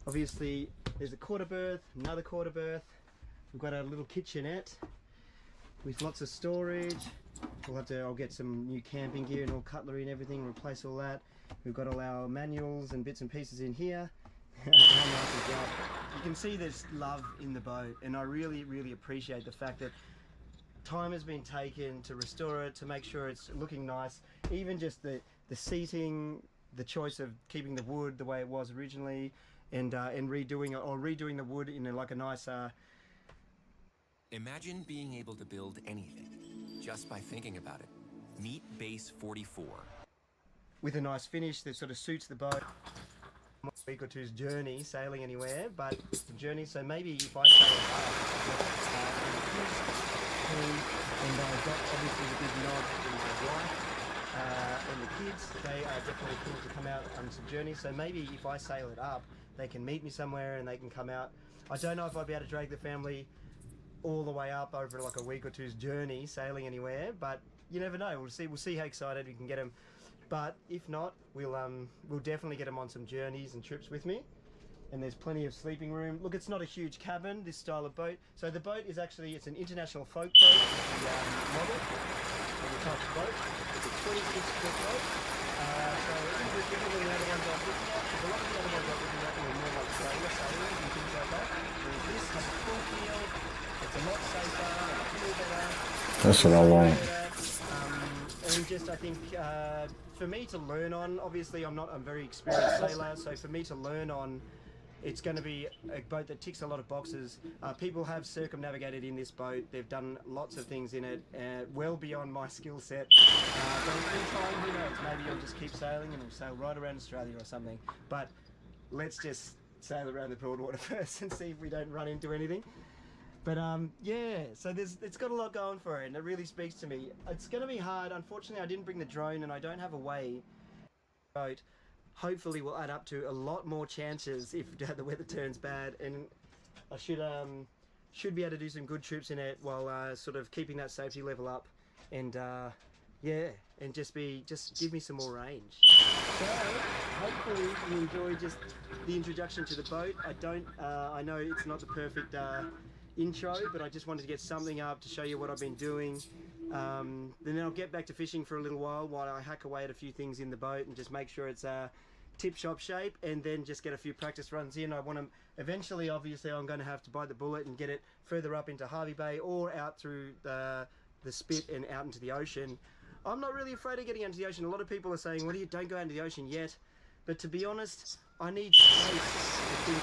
Obviously there's a quarter berth, another quarter berth. We've got our little kitchenette with lots of storage. I'll get some new camping gear and all cutlery and everything, replace all that. We've got all our manuals and bits and pieces in here. How nice is that? You can see there's love in the boat, and I really, really appreciate the fact that time has been taken to restore it, to make sure it's looking nice. Even just the seating, the choice of keeping the wood the way it was originally, and redoing the wood in like a nice. Imagine being able to build anything just by thinking about it. Meet Base 44. With a nice finish that sort of suits the boat. A week or two's journey, sailing anywhere, but journey. So maybe if I sail and I've got obviously the big nod to the wife and the kids, they are definitely keen to come out on some journeys. So maybe if I sail it up, they can meet me somewhere and they can come out. I don't know if I'll be able to drag the family all the way up over like a week or two's journey sailing anywhere, but you never know. We'll see how excited we can get them. But if not, we'll definitely get them on some journeys and trips with me. And there's plenty of sleeping room. Look, it's not a huge cabin, this style of boat. So the boat is actually, it's an international folk boat, the model, or the type of boat. It's a 26-foot boat. So it's different than the other ones I was looking at, because a lot of the other ones I was looking at were more like sailors and things like that. Whereas this has a full keel, it's a lot safer, a little better. That's what I want. And just, I think, for me to learn on, obviously I'm a very experienced sailor, so for me to learn on, it's going to be a boat that ticks a lot of boxes. People have circumnavigated in this boat. They've done lots of things in it, well beyond my skill set. But in time, who knows, maybe I'll just keep sailing and we'll sail right around Australia or something. But let's just sail around the Broadwater first and see if we don't run into anything. But yeah, so it's got a lot going for it, and it really speaks to me. It's going to be hard. Unfortunately, I didn't bring the drone, and I don't have a way. Boat hopefully will add up to a lot more chances if the weather turns bad, and I should should be able to do some good trips in it while sort of keeping that safety level up, and yeah, and just give me some more range. So hopefully you enjoy just the introduction to the boat. I know it's not the perfect intro, but I just wanted to get something up to show you what I've been doing. Then I'll get back to fishing for a little while I hack away at a few things in the boat and just make sure it's tip-top shape, and then just get a few practice runs in. I want to eventually, obviously, I'm going to have to bite the bullet and get it further up into Harvey Bay or out through the spit and out into the ocean. I'm not really afraid of getting out into the ocean. A lot of people are saying, well, you don't go out into the ocean yet. But to be honest, I need space to think.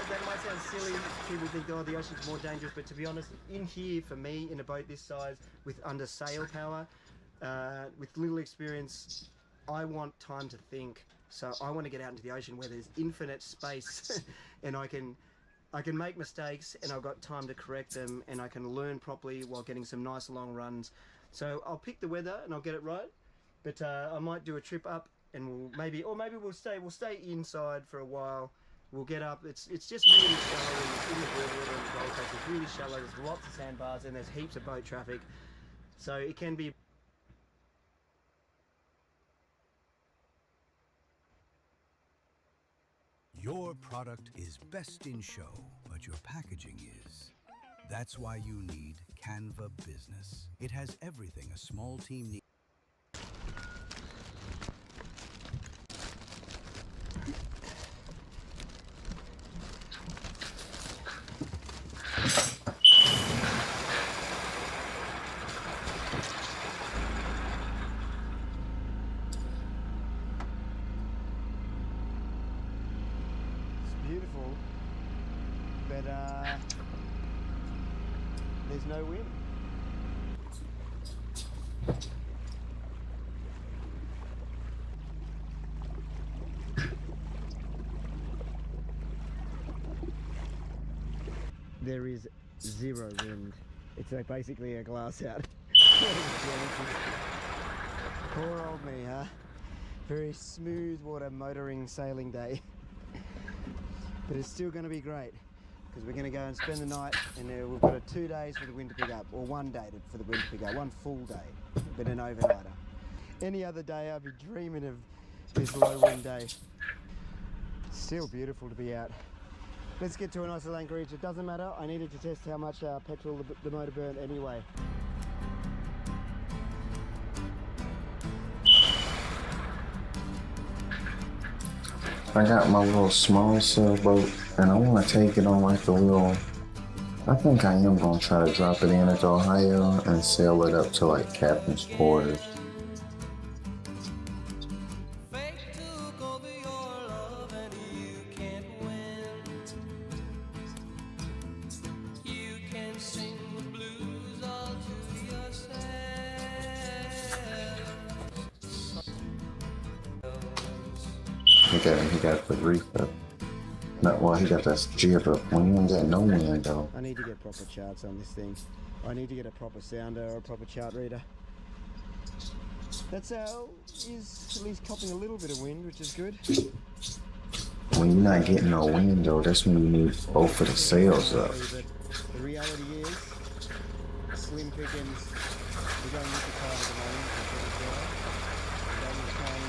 that might sound silly. People think, oh, the ocean's more dangerous. But to be honest, in here, for me, in a boat this size, with under sail power, with little experience, I want time to think. So I want to get out into the ocean where there's infinite space and I can make mistakes and I've got time to correct them, and I can learn properly while getting some nice long runs. So I'll pick the weather and I'll get it right, but I might do a trip up, and maybe we'll stay inside for a while. We'll get up. It's just really shallow in the water on the Gold Coast. It's really shallow. There's lots of sandbars and there's heaps of boat traffic, so it can be. Your product is best in show, but your packaging is. That's why you need Canva Business. It has everything a small team needs. Beautiful, but there's no wind. There is zero wind. It's like basically a glass out. Poor old me, huh? Very smooth water motoring sailing day. But it's still going to be great, because we're going to go and spend the night, and we've got 2 days for the wind to pick up, or 1 day for the wind to pick up, one full day, but an overnighter. Any other day I'd be dreaming of this low wind day. Still beautiful to be out. Let's get to a nice anchorage. It doesn't matter, I needed to test how much petrol the motor burned anyway. I got my little small sailboat and I want to take it on like a little, I think I am going to try to drop it in at Ohio and sail it up to like Captain's Quarters. He got the reef up. No, well, he got that jib up. When he ain't got no wind though. I need to get proper charts on this thing. I need to get a proper sounder or a proper chart reader. That sail is at least copping a little bit of wind, which is good. When you're not getting no wind though, that's when you need both of the sails up. But the reality is, slim pickings, we don't need the tide at the moment. We don't need time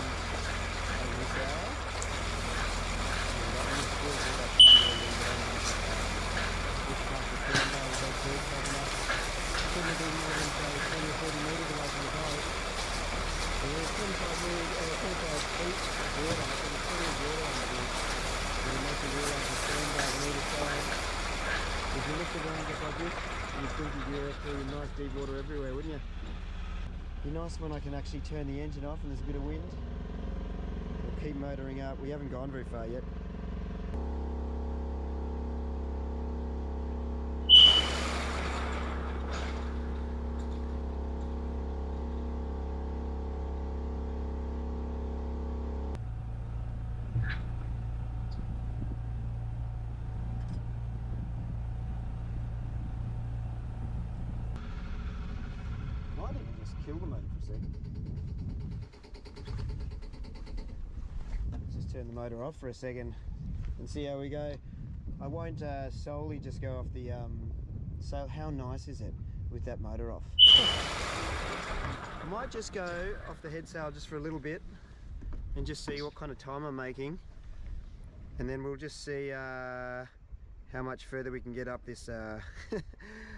over this hour. If you looked around just like this, you'd think you'd nice deep water everywhere, wouldn't you? Be nice when I can actually turn the engine off and there's a bit of wind. We'll keep motoring up. We haven't gone very far yet. Kill the motor for a second. Just turn the motor off for a second and see how we go. I won't solely just go off the sail. How nice is it with that motor off? I might just go off the head sail just for a little bit and just see what kind of time I'm making, and then we'll just see how much further we can get up this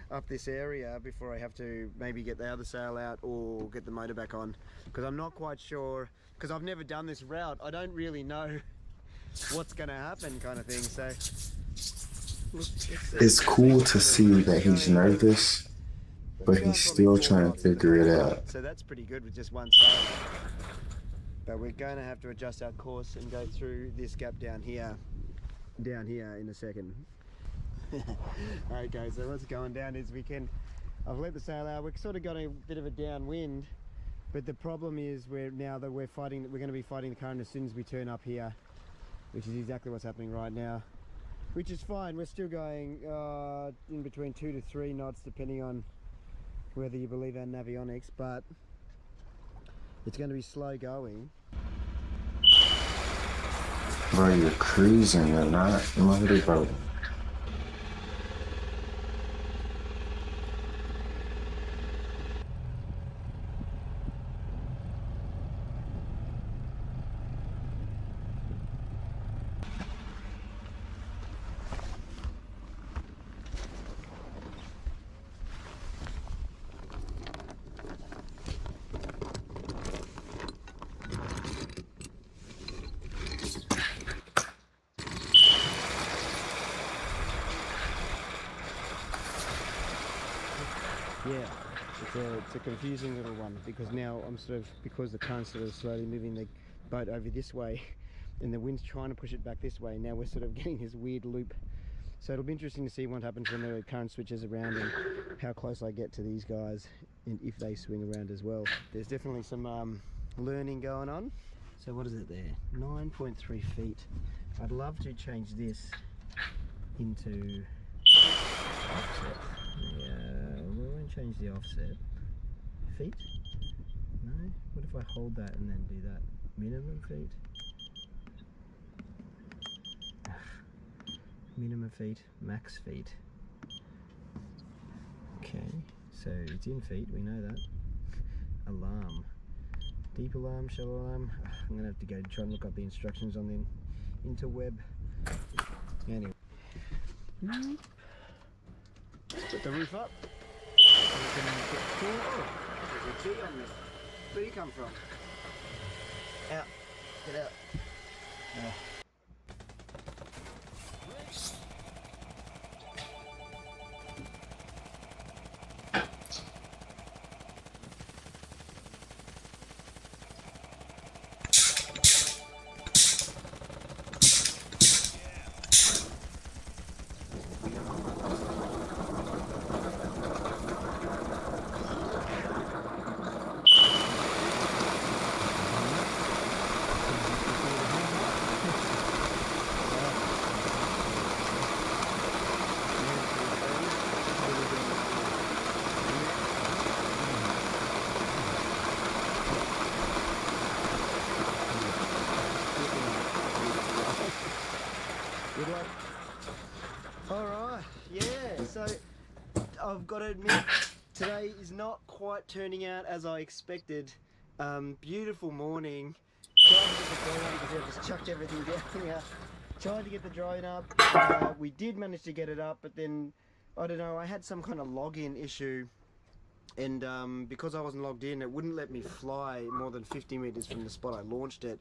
up this area before I have to maybe get the other sail out or get the motor back on, because I'm not quite sure, because I've never done this route. I don't really know what's going to happen, kind of thing. So It's cool to see that he's nervous, but he's still trying to figure it out. So that's pretty good with just one sail. But we're going to have to adjust our course and go through this gap down here in a second. Alright guys, so what's going down is I've let the sail out. We've sort of got a bit of a downwind, but the problem is we're going to be fighting the current as soon as we turn up here, which is exactly what's happening right now, which is fine. We're still going in between 2 to 3 knots depending on whether you believe our navionics, but it's going to be slow going. Bro, you're cruising, you're not motorboating. Yeah, it's a confusing little one, because now I'm because the current's sort of slowly moving the boat over this way and the wind's trying to push it back this way. Now we're sort of getting this weird loop. So it'll be interesting to see what happens when the current switches around and how close I get to these guys and if they swing around as well. There's definitely some learning going on. So what is it there? 9.3 feet. I'd love to change this into offset. Yeah, we won't change the offset. Feet? No? What if I hold that and then do that? Minimum feet? Minimum feet, max feet. Okay, so it's in feet, we know that. Alarm. Deep alarm, shallow alarm. I'm gonna have to go try and look up the instructions on the interweb. Anyway. Put the roof up. There's a bee on this. Where do you come from? Out. Get out. Good luck. Alright, yeah, so I've got to admit, today is not quite turning out as I expected. Beautiful morning. Tried to get the drone up because I just chucked everything down here. Tried to get the drone up. We did manage to get it up, but then, I don't know, I had some kind of login issue. And because I wasn't logged in, it wouldn't let me fly more than 50 meters from the spot I launched it.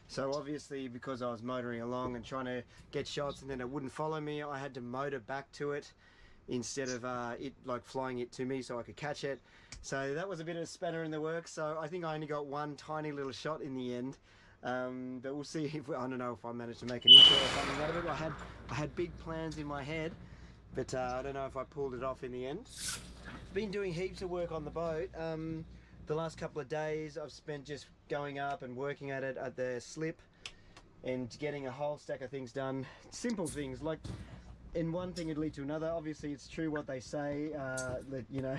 So obviously, because I was motoring along and trying to get shots and then it wouldn't follow me, I had to motor back to it instead of it like flying it to me so I could catch it. So that was a bit of a spanner in the works. So I think I only got one tiny little shot in the end. But we'll see if I don't know if I managed to make an intro or something out of it. I had big plans in my head, but I don't know if I pulled it off in the end. Been doing heaps of work on the boat. The last couple of days I've spent just going up and working at it at the slip and getting a whole stack of things done. Simple things like, and one thing would lead to another. Obviously it's true what they say, that you know,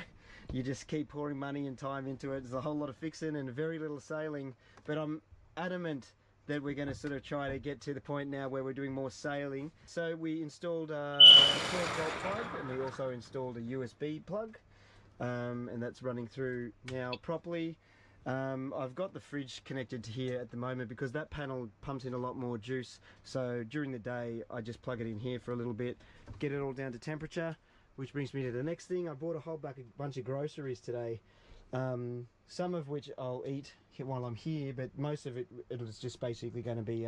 you just keep pouring money and time into it. There's a whole lot of fixing and very little sailing, but I'm adamant that we're going to sort of try to get to the point now where we're doing more sailing. So we installed a 12-volt plug, and we also installed a USB plug, and that's running through now properly. I've got the fridge connected to here at the moment because that panel pumps in a lot more juice. So during the day, I just plug it in here for a little bit, get it all down to temperature, which brings me to the next thing. I bought a whole bunch of groceries today, some of which I'll eat while I'm here, but most of it is just basically going to be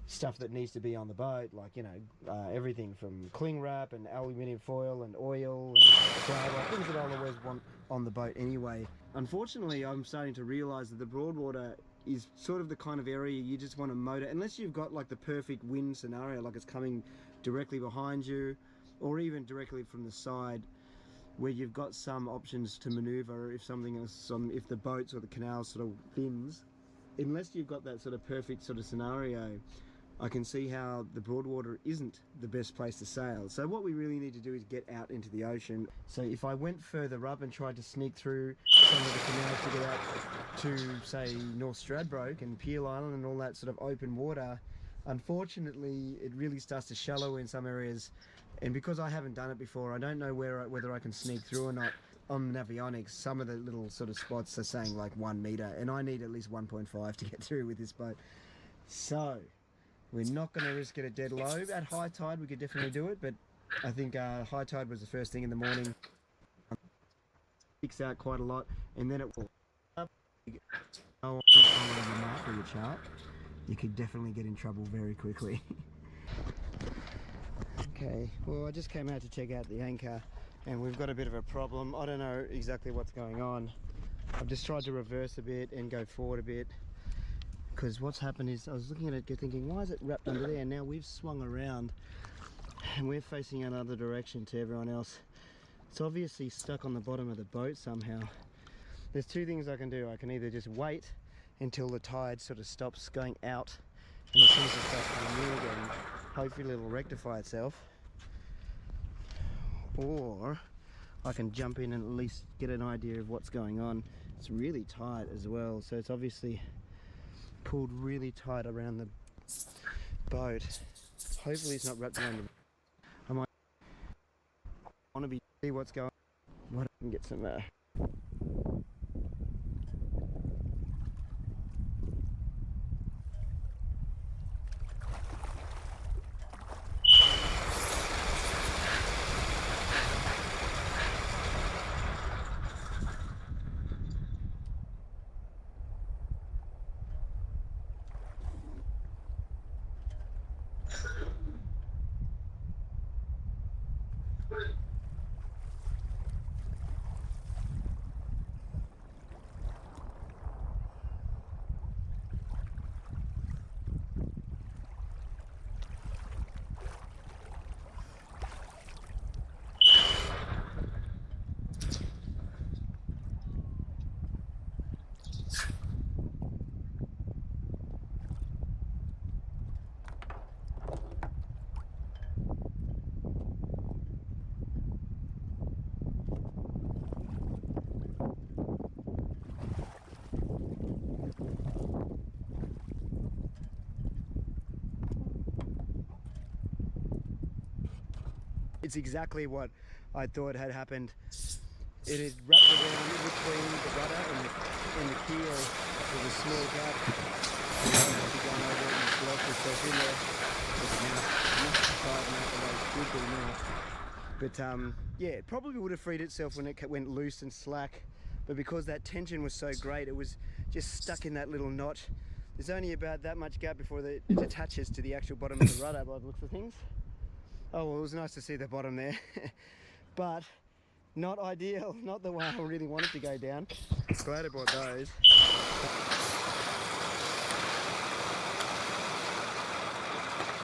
stuff that needs to be on the boat, like, you know, everything from cling wrap and aluminium foil and oil and flour, things that I'll always want on the boat anyway. Unfortunately, I'm starting to realise that the Broadwater is sort of the kind of area you just want to motor, unless you've got like the perfect wind scenario, like it's coming directly behind you or even directly from the side, where you've got some options to manoeuvre if something else, if the boats or the canals sort of bends. Unless you've got that sort of perfect sort of scenario, I can see how the Broadwater isn't the best place to sail. So what we really need to do is get out into the ocean. So if I went further up and tried to sneak through some of the canals to get out to, say, North Stradbroke and Peel Island and all that sort of open water, unfortunately it really starts to shallow in some areas. And because I haven't done it before, I don't know whether I can sneak through or not. On Navionics, some of the little sort of spots are saying like 1 metre, and I need at least 1.5 to get through with this boat. So we're not going to risk it at dead low. At high tide we could definitely do it, but I think high tide was the first thing in the morning. Sticks out quite a lot, and then it will up. On your map or your chart, you could definitely get in trouble very quickly. Okay, well, I just came out to check out the anchor, and we've got a bit of a problem. I don't know exactly what's going on. I've just tried to reverse a bit and go forward a bit, because what's happened is I was looking at it thinking, why is it wrapped under there? And now we've swung around and we're facing another direction to everyone else. It's obviously stuck on the bottom of the boat somehow. There's two things I can do. I can either just wait until the tide sort of stops going out, and as soon as it starts coming in again, hopefully it'll rectify itself, or I can jump in and at least get an idea of what's going on. It's really tight as well, so it's obviously pulled really tight around the boat. Hopefully it's not wrapped around the... I might want to see what's going on. What, I can get some It's exactly what I thought had happened. It is wrapped around between the rudder and the keel. There's a small gap. And it's gone over it and it's locked itself in there. It's now, not the side now, but yeah, it probably would have freed itself when it went loose and slack. But because that tension was so great, it was just stuck in that little notch. There's only about that much gap before it attaches to the actual bottom of the rudder by the looks of things. Oh, well, it was nice to see the bottom there, but not ideal, not the way I really wanted to go down. Glad I bought those.